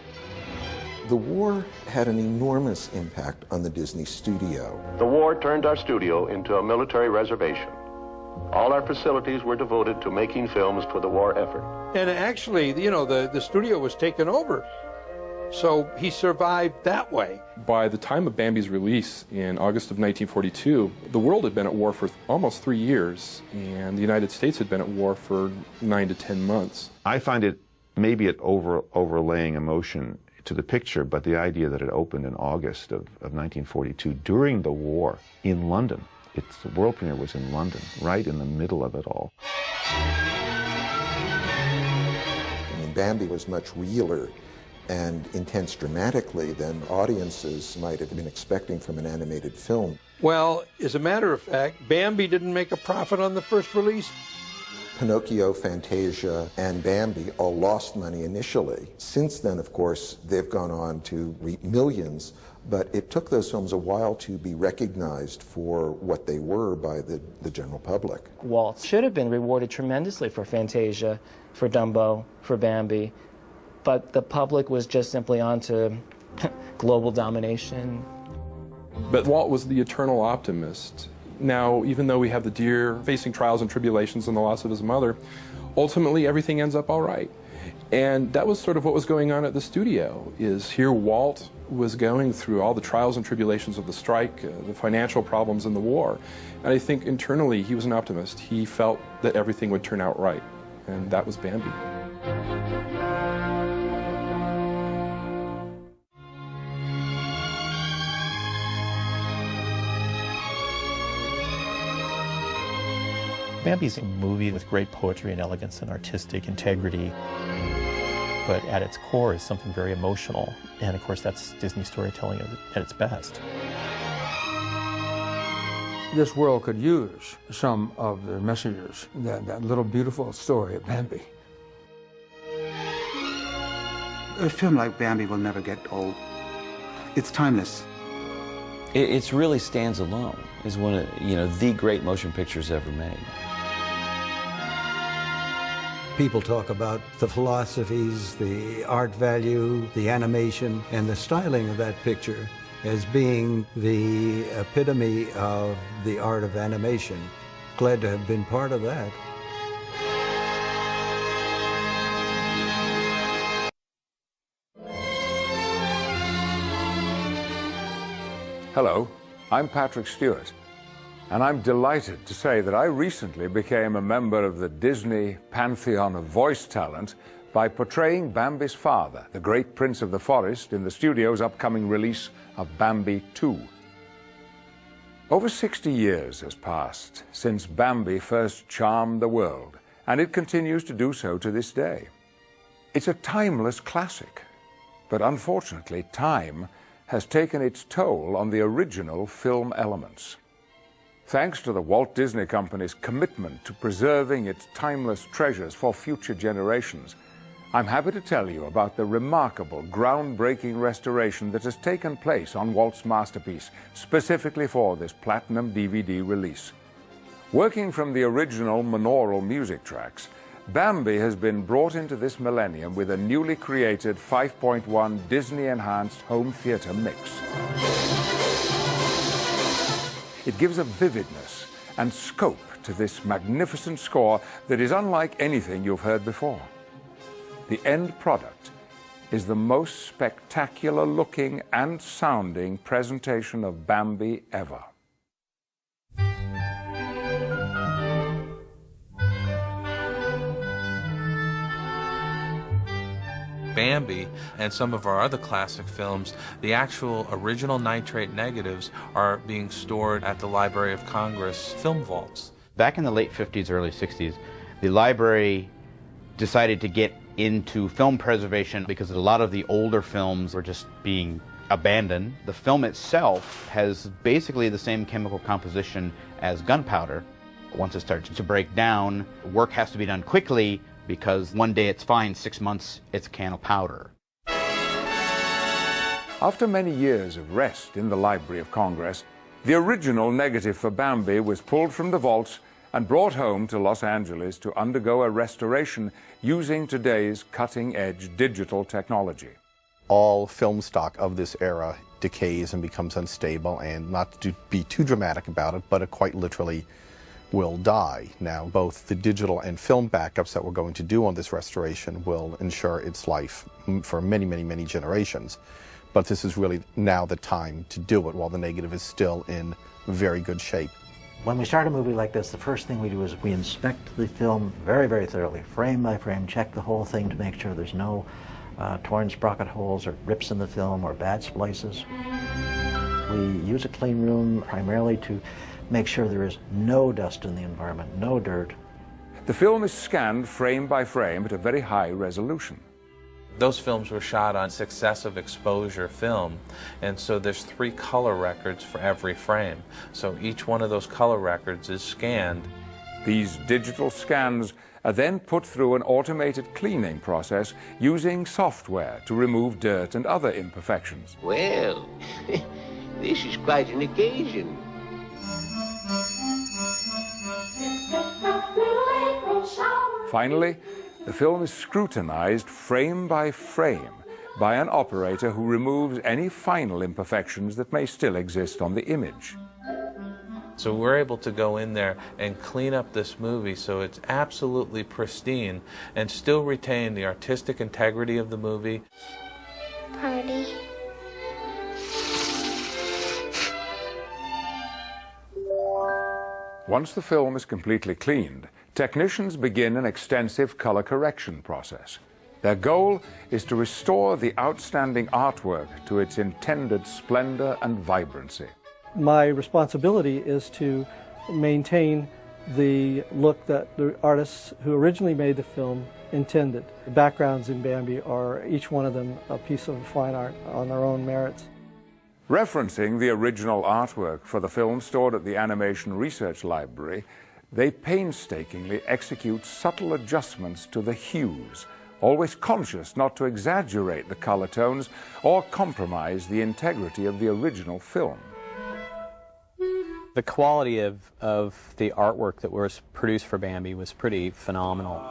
The war had an enormous impact on the Disney studio. The war turned our studio into a military reservation. All our facilities were devoted to making films for the war effort. And actually, you know, the studio was taken over. So he survived that way. By the time of Bambi's release in August of 1942, the world had been at war for almost 3 years, and the United States had been at war for 9 to 10 months. I find it maybe an overlaying emotion to the picture, but the idea that it opened in August of 1942 during the war in London. The world premiere was in London, right in the middle of it all. I mean, Bambi was much realer and intense dramatically than audiences might have been expecting from an animated film. Well, as a matter of fact, Bambi didn't make a profit on the first release. Pinocchio, Fantasia, and Bambi all lost money initially. Since then, of course, they've gone on to reap millions, but it took those films a while to be recognized for what they were by the general public. Walt should have been rewarded tremendously for Fantasia, for Dumbo, for Bambi, but the public was just simply on to global domination. But Walt was the eternal optimist. Now, even though we have the deer facing trials and tribulations and the loss of his mother, ultimately everything ends up all right. And that was sort of what was going on at the studio, is here Walt was going through all the trials and tribulations of the strike, the financial problems in the war. And I think internally he was an optimist. He felt that everything would turn out right, and that was Bambi. Bambi's a movie with great poetry and elegance and artistic integrity, but at its core is something very emotional, and of course that's Disney storytelling at its best. This world could use some of the messages, that little beautiful story of Bambi. A film like Bambi will never get old. It's timeless. It really stands alone as one of, the great motion pictures ever made. People talk about the philosophies, the art value, the animation, and the styling of that picture as being the epitome of the art of animation. Glad to have been part of that. Hello, I'm Patrick Stewart, and I'm delighted to say that I recently became a member of the Disney Pantheon of Voice Talent by portraying Bambi's father, the great Prince of the Forest, in the studio's upcoming release of Bambi 2. Over 60 years has passed since Bambi first charmed the world, and it continues to do so to this day. It's a timeless classic, but unfortunately, time has taken its toll on the original film elements. Thanks to the Walt Disney Company's commitment to preserving its timeless treasures for future generations, I'm happy to tell you about the remarkable, groundbreaking restoration that has taken place on Walt's masterpiece, specifically for this Platinum DVD release. Working from the original monaural music tracks, Bambi has been brought into this millennium with a newly created 5.1 Disney-enhanced home theater mix. It gives a vividness and scope to this magnificent score that is unlike anything you've heard before. The end product is the most spectacular looking and sounding presentation of Bambi ever. Bambi and some of our other classic films, the actual original nitrate negatives are being stored at the Library of Congress film vaults. Back in the late 50s, early 60s, the library decided to get into film preservation because a lot of the older films were just being abandoned. The film itself has basically the same chemical composition as gunpowder. Once it starts to break down, work has to be done quickly because one day it's fine, 6 months it's a can of powder. After many years of rest in the Library of Congress, the original negative for Bambi was pulled from the vaults and brought home to Los Angeles to undergo a restoration using today's cutting-edge digital technology. All film stock of this era decays and becomes unstable, and not to be too dramatic about it, but it quite literally will die. Now, both the digital and film backups that we're going to do on this restoration will ensure its life for many, many, many generations. But this is really now the time to do it while the negative is still in very good shape. When we start a movie like this, the first thing we do is we inspect the film very, very thoroughly, frame by frame, check the whole thing to make sure there's no torn sprocket holes or rips in the film or bad splices. We use a clean room primarily to make sure there is no dust in the environment, no dirt. The film is scanned frame by frame at a very high resolution. Those films were shot on successive exposure film, and so there's 3 color records for every frame. So each one of those color records is scanned. These digital scans are then put through an automated cleaning process using software to remove dirt and other imperfections. Well, this is quite an occasion. Finally, the film is scrutinized frame by frame by an operator who removes any final imperfections that may still exist on the image. So we're able to go in there and clean up this movie so it's absolutely pristine and still retain the artistic integrity of the movie. Party. Once the film is completely cleaned, technicians begin an extensive color correction process. Their goal is to restore the outstanding artwork to its intended splendor and vibrancy. My responsibility is to maintain the look that the artists who originally made the film intended. The backgrounds in Bambi are each one of them a piece of fine art on their own merits. Referencing the original artwork for the film stored at the Animation Research Library, they painstakingly execute subtle adjustments to the hues, always conscious not to exaggerate the color tones or compromise the integrity of the original film. The quality of the artwork that was produced for Bambi was pretty phenomenal.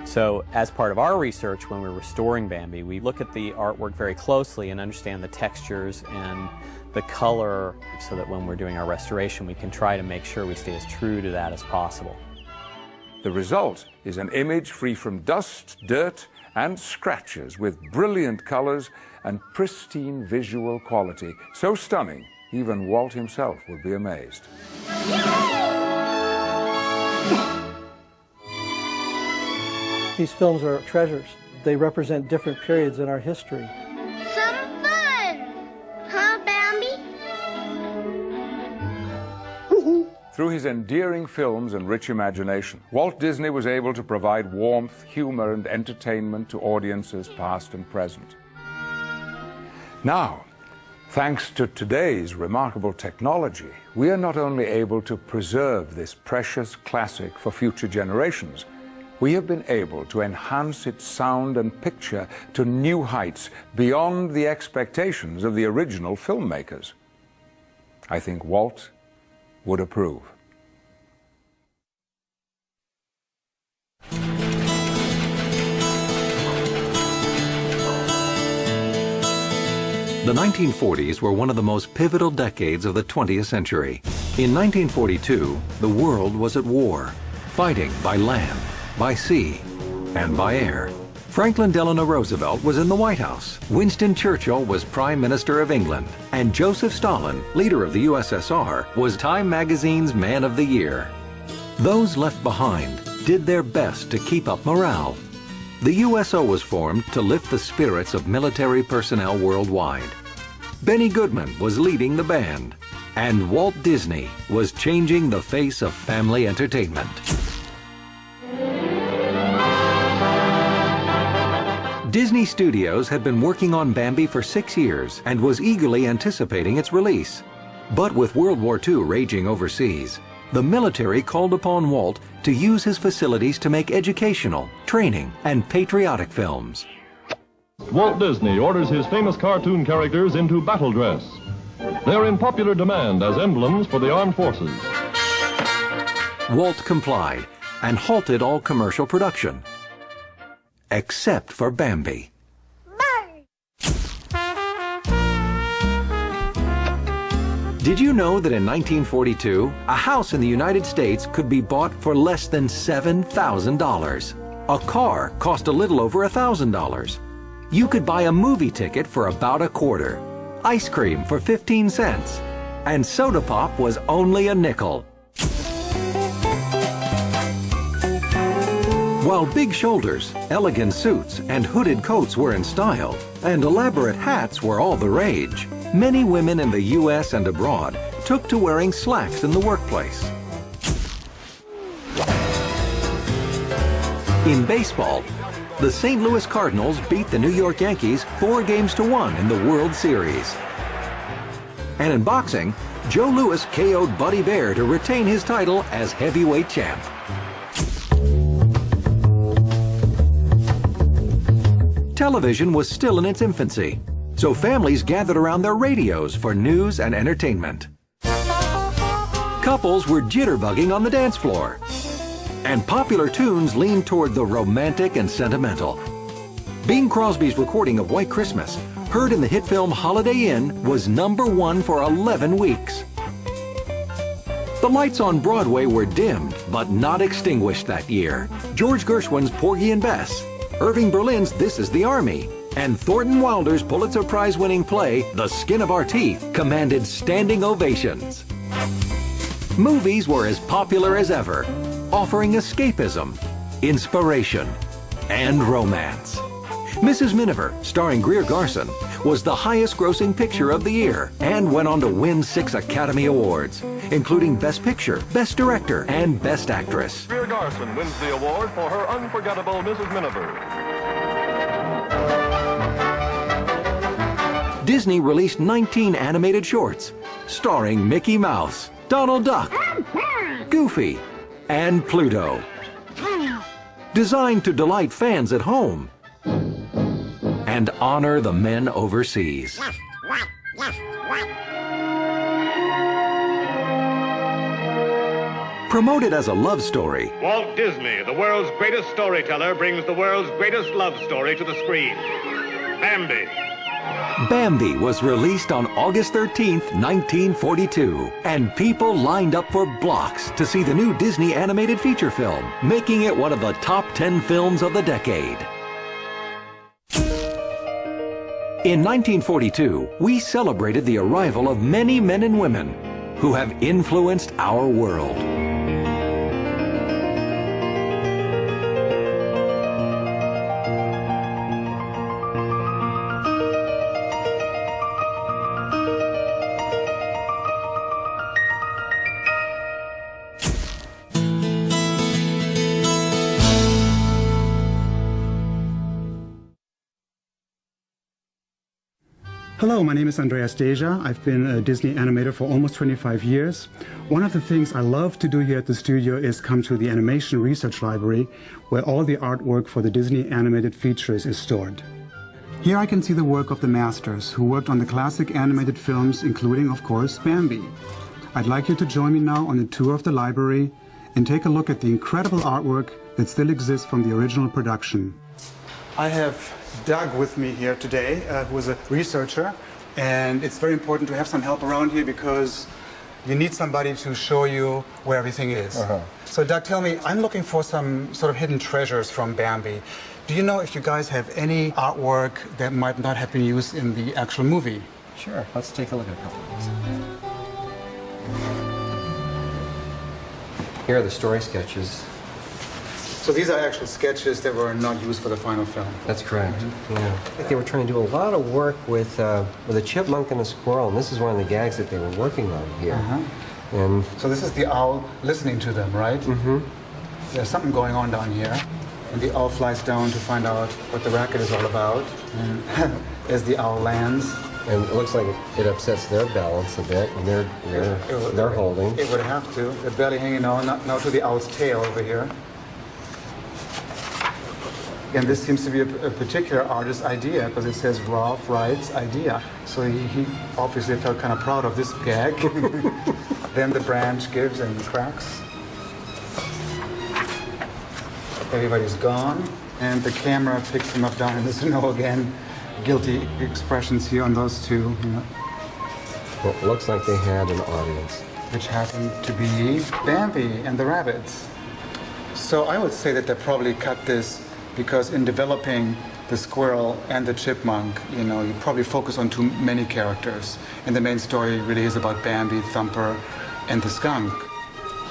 So as part of our research when we're restoring Bambi, we look at the artwork very closely and understand the textures and the color so that when we're doing our restoration we can try to make sure we stay as true to that as possible. The result is an image free from dust, dirt, and scratches with brilliant colors and pristine visual quality, so stunning even Walt himself would be amazed. These films are treasures. They represent different periods in our history. Some fun! Huh, Bambi? Through his endearing films and rich imagination, Walt Disney was able to provide warmth, humor, and entertainment to audiences past and present. Now, thanks to today's remarkable technology, we are not only able to preserve this precious classic for future generations, we have been able to enhance its sound and picture to new heights beyond the expectations of the original filmmakers. I think Walt would approve. The 1940s were one of the most pivotal decades of the 20th century. In 1942, the world was at war, fighting by land, by sea, and by air. Franklin Delano Roosevelt was in the White House, Winston Churchill was Prime Minister of England, and Joseph Stalin, leader of the USSR, was Time magazine's Man of the Year. Those left behind did their best to keep up morale. The USO was formed to lift the spirits of military personnel worldwide. Benny Goodman was leading the band, and Walt Disney was changing the face of family entertainment. Disney Studios had been working on Bambi for 6 years and was eagerly anticipating its release. But with World War II raging overseas, the military called upon Walt to use his facilities to make educational, training, and patriotic films. Walt Disney orders his famous cartoon characters into battle dress. They're in popular demand as emblems for the armed forces. Walt complied and halted all commercial production, except for Bambi. Did you know that in 1942, a house in the United States could be bought for less than $7,000? A car cost a little over $1,000. You could buy a movie ticket for about a quarter, ice cream for 15 cents, and soda pop was only a nickel. While big shoulders, elegant suits, and hooded coats were in style, and elaborate hats were all the rage, many women in the U.S. and abroad took to wearing slacks in the workplace. In baseball, the St. Louis Cardinals beat the New York Yankees 4-1 in the World Series. And in boxing, Joe Louis KO'd Buddy Bear to retain his title as heavyweight champ. Television was still in its infancy, so families gathered around their radios for news and entertainment. Couples were jitterbugging on the dance floor, and popular tunes leaned toward the romantic and sentimental. Bing Crosby's recording of White Christmas, heard in the hit film Holiday Inn, was #1 for 11 weeks. The lights on Broadway were dimmed, but not extinguished that year. George Gershwin's Porgy and Bess, Irving Berlin's This Is the Army, and Thornton Wilder's Pulitzer Prize-winning play, The Skin of Our Teeth, commanded standing ovations. Movies were as popular as ever, offering escapism, inspiration, and romance. Mrs. Miniver, starring Greer Garson, was the highest-grossing picture of the year and went on to win 6 Academy Awards, including Best Picture, Best Director, and Best Actress. Greer Garson wins the award for her unforgettable Mrs. Miniver. Disney released 19 animated shorts, starring Mickey Mouse, Donald Duck, Goofy, and Pluto. Designed to delight fans at home and honor the men overseas. Promoted as a love story, Walt Disney, the world's greatest storyteller, brings the world's greatest love story to the screen. Bambi. Bambi was released on August 13th, 1942, and people lined up for blocks to see the new Disney animated feature film, making it one of the top 10 films of the decade. In 1942, we celebrated the arrival of many men and women who have influenced our world. Hello, my name is Andreas Deja. I've been a Disney animator for almost 25 years. One of the things I love to do here at the studio is come to the Animation Research Library, where all the artwork for the Disney animated features is stored. Here I can see the work of the masters who worked on the classic animated films, including, of course, Bambi. I'd like you to join me now on a tour of the library and take a look at the incredible artwork that still exists from the original production. I have Doug with me here today, who is a researcher, and it's very important to have some help around here because you need somebody to show you where everything is. So Doug, tell me, I'm looking for some sort of hidden treasures from Bambi. Do you know if you guys have any artwork that might not have been used in the actual movie? Sure, let's take a look at a couple of these. Here are the story sketches. So these are actual sketches that were not used for the final film? That's correct. Yeah. I think they were trying to do a lot of work with a chipmunk and a squirrel, and this is one of the gags that they were working on here. And so this is the owl listening to them, right? There's something going on down here. And the owl flies down to find out what the racket is all about. And as the owl lands, and it looks like it upsets their balance a bit, and they're holding. It would have to. They're barely hanging on, now to the owl's tail over here. And this seems to be a particular artist's idea, because it says Ralph Wright's idea. So he obviously felt kind of proud of this gag. Then the branch gives and cracks. Everybody's gone, and the camera picks them up down in the snow again. Guilty expressions here on those two. You know. Well, it looks like they had an audience. Which happened to be Bambi and the rabbits. So I would say that they probably cut this because in developing the squirrel and the chipmunk, you know, you probably focus on too many characters. And the main story really is about Bambi, Thumper, and the skunk.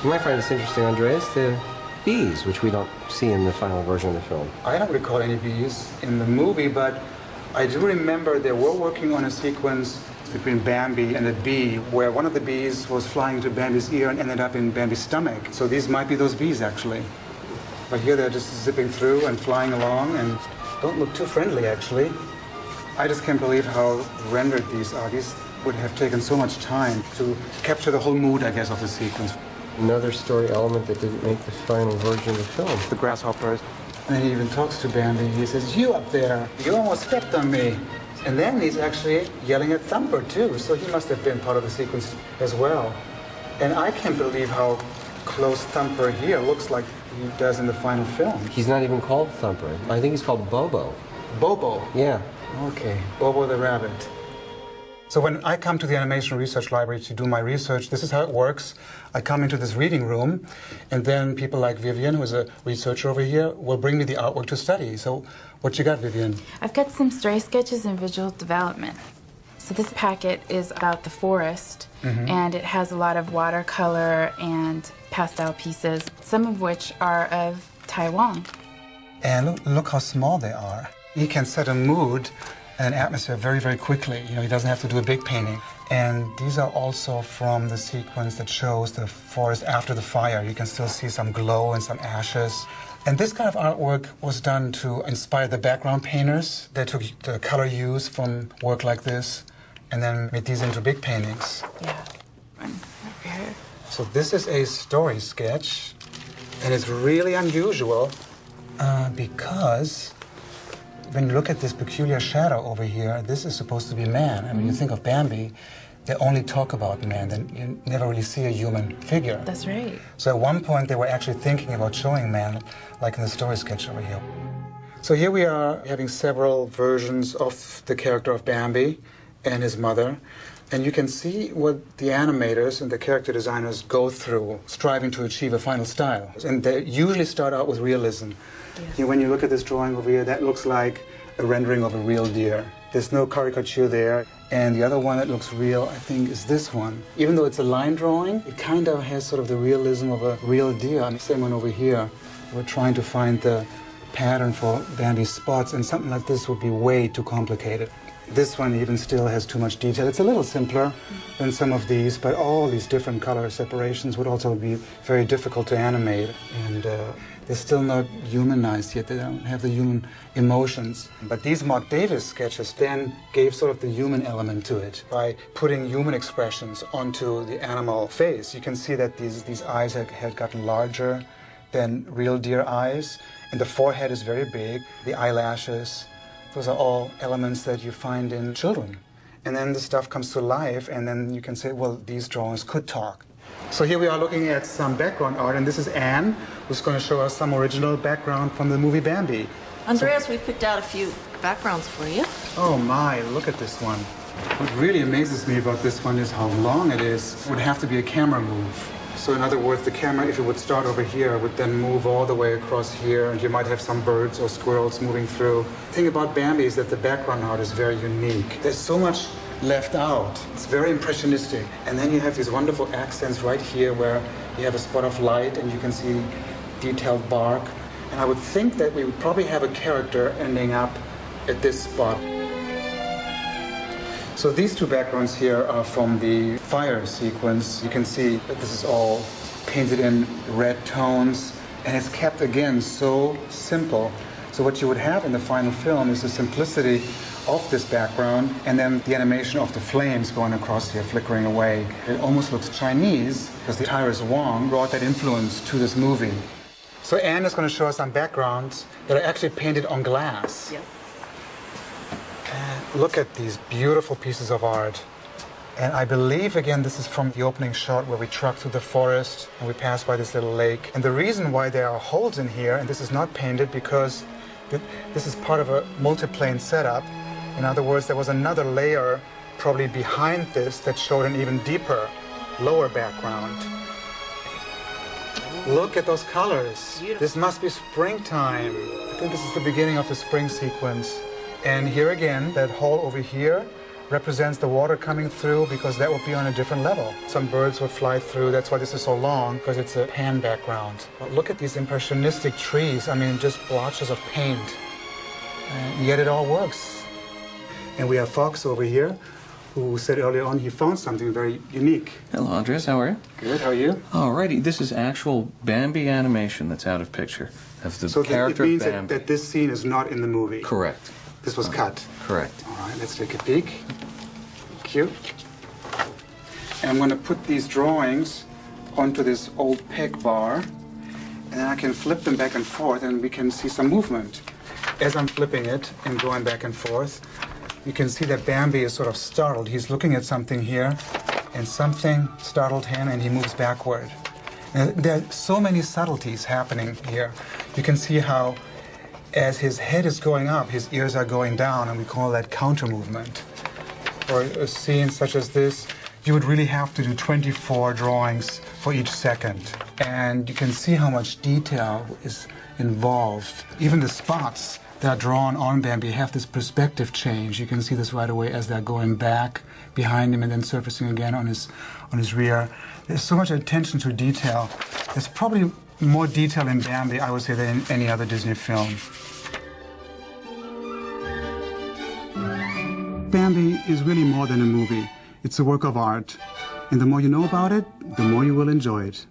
You might find this interesting, Andreas, the bees, which we don't see in the final version of the film. I don't recall any bees in the movie, but I do remember they were working on a sequence between Bambi and a bee, where one of the bees was flying into Bambi's ear and ended up in Bambi's stomach. So these might be those bees, actually. But here they're just zipping through and flying along and don't look too friendly, actually. I just can't believe how rendered these are. These would have taken so much time to capture the whole mood, I guess, of the sequence. Another story element that didn't make the final version of the film. The grasshoppers. And he even talks to Bambi. He says, "You up there, you almost stepped on me." And then he's actually yelling at Thumper, too. So he must have been part of the sequence as well. And I can't believe how close Thumper here looks like he does in the final film. He's not even called Thumper. I think he's called Bobo. Bobo? Yeah. Okay, Bobo the rabbit. So when I come to the Animation Research Library to do my research, this is how it works. I come into this reading room, and then people like Vivian, who is a researcher over here, will bring me the artwork to study. So what you got, Vivian? I've got some story sketches and visual development. So this packet is about the forest, and it has a lot of watercolor and pastel pieces, some of which are of Taiwan. And look how small they are. He can set a mood and an atmosphere very, very quickly. You know, he doesn't have to do a big painting. And these are also from the sequence that shows the forest after the fire. You can still see some glow and some ashes. And this kind of artwork was done to inspire the background painters. They took the color use from work like this and then made these into big paintings. Yeah, over here. So this is a story sketch, and it's really unusual because when you look at this peculiar shadow over here, this is supposed to be man. I mean, you think of Bambi, they only talk about man, then you never really see a human figure. That's right. So at one point, they were actually thinking about showing man, like in the story sketch over here. So here we are having several versions of the character of Bambi and his mother. And you can see what the animators and the character designers go through, striving to achieve a final style. And they usually start out with realism. Yes. When you look at this drawing over here, that looks like a rendering of a real deer. There's no caricature there. And the other one that looks real, I think, is this one. Even though it's a line drawing, it kind of has sort of the realism of a real deer. And the same one over here. We're trying to find the pattern for Bambi's spots, and something like this would be way too complicated. This one even still has too much detail. It's a little simpler than some of these, but all these different color separations would also be very difficult to animate. And they're still not humanized yet. They don't have the human emotions. But these Mark Davis sketches then gave sort of the human element to it by putting human expressions onto the animal face. You can see that these eyes had gotten larger than real deer eyes, and the forehead is very big, the eyelashes. Those are all elements that you find in children. And then the stuff comes to life, and then you can say, well, these drawings could talk. So here we are looking at some background art, and this is Anne, who's going to show us some original background from the movie Bambi. Andreas, we've picked out a few backgrounds for you. Oh my, look at this one. What really amazes me about this one is how long it is. It would have to be a camera move. So in other words, the camera, if it would start over here, would then move all the way across here, and you might have some birds or squirrels moving through. The thing about Bambi is that the background art is very unique. There's so much left out. It's very impressionistic. And then you have these wonderful accents right here where you have a spot of light and you can see detailed bark. And I would think that we would probably have a character ending up at this spot. So these two backgrounds here are from the fire sequence. You can see that this is all painted in red tones. And it's kept, again, so simple. So what you would have in the final film is the simplicity of this background and then the animation of the flames going across here, flickering away. It almost looks Chinese because the Tyrus Wong brought that influence to this movie. So Anne is going to show us some backgrounds that are actually painted on glass. Yep. And look at these beautiful pieces of art. And I believe, again, this is from the opening shot where we truck through the forest and we pass by this little lake. And the reason why there are holes in here, and this is not painted, because this is part of a multiplane setup. In other words, there was another layer probably behind this that showed an even deeper, lower background. Look at those colors. Beautiful. This must be springtime. I think this is the beginning of the spring sequence. And here again, that hole over here represents the water coming through because that would be on a different level. Some birds would fly through. That's why this is so long, because it's a pan background. But look at these impressionistic trees. I mean, just blotches of paint. And yet it all works. And we have Fox over here, who said earlier on he found something very unique. Hello, Andres. How are you? Good. How are you? Alrighty. This is actual Bambi animation that's out of picture. Of the So character it means of Bambi. that this scene is not in the movie. Correct. This was cut. Correct. All right, let's take a peek. Thank you. And I'm going to put these drawings onto this old peg bar, and then I can flip them back and forth, and we can see some movement. As I'm flipping it and going back and forth, you can see that Bambi is sort of startled. He's looking at something here, and something startled him, and he moves backward. And there are so many subtleties happening here. You can see how, as his head is going up, his ears are going down, and we call that counter movement. For a scene such as this, you would really have to do 24 drawings for each second. And you can see how much detail is involved. Even the spots that are drawn on Bambi have this perspective change. You can see this right away as they're going back behind him and then surfacing again on his rear. There's so much attention to detail. There's probably more detail in Bambi, I would say, than in any other Disney film. Bambi is really more than a movie. It's a work of art. And the more you know about it, the more you will enjoy it.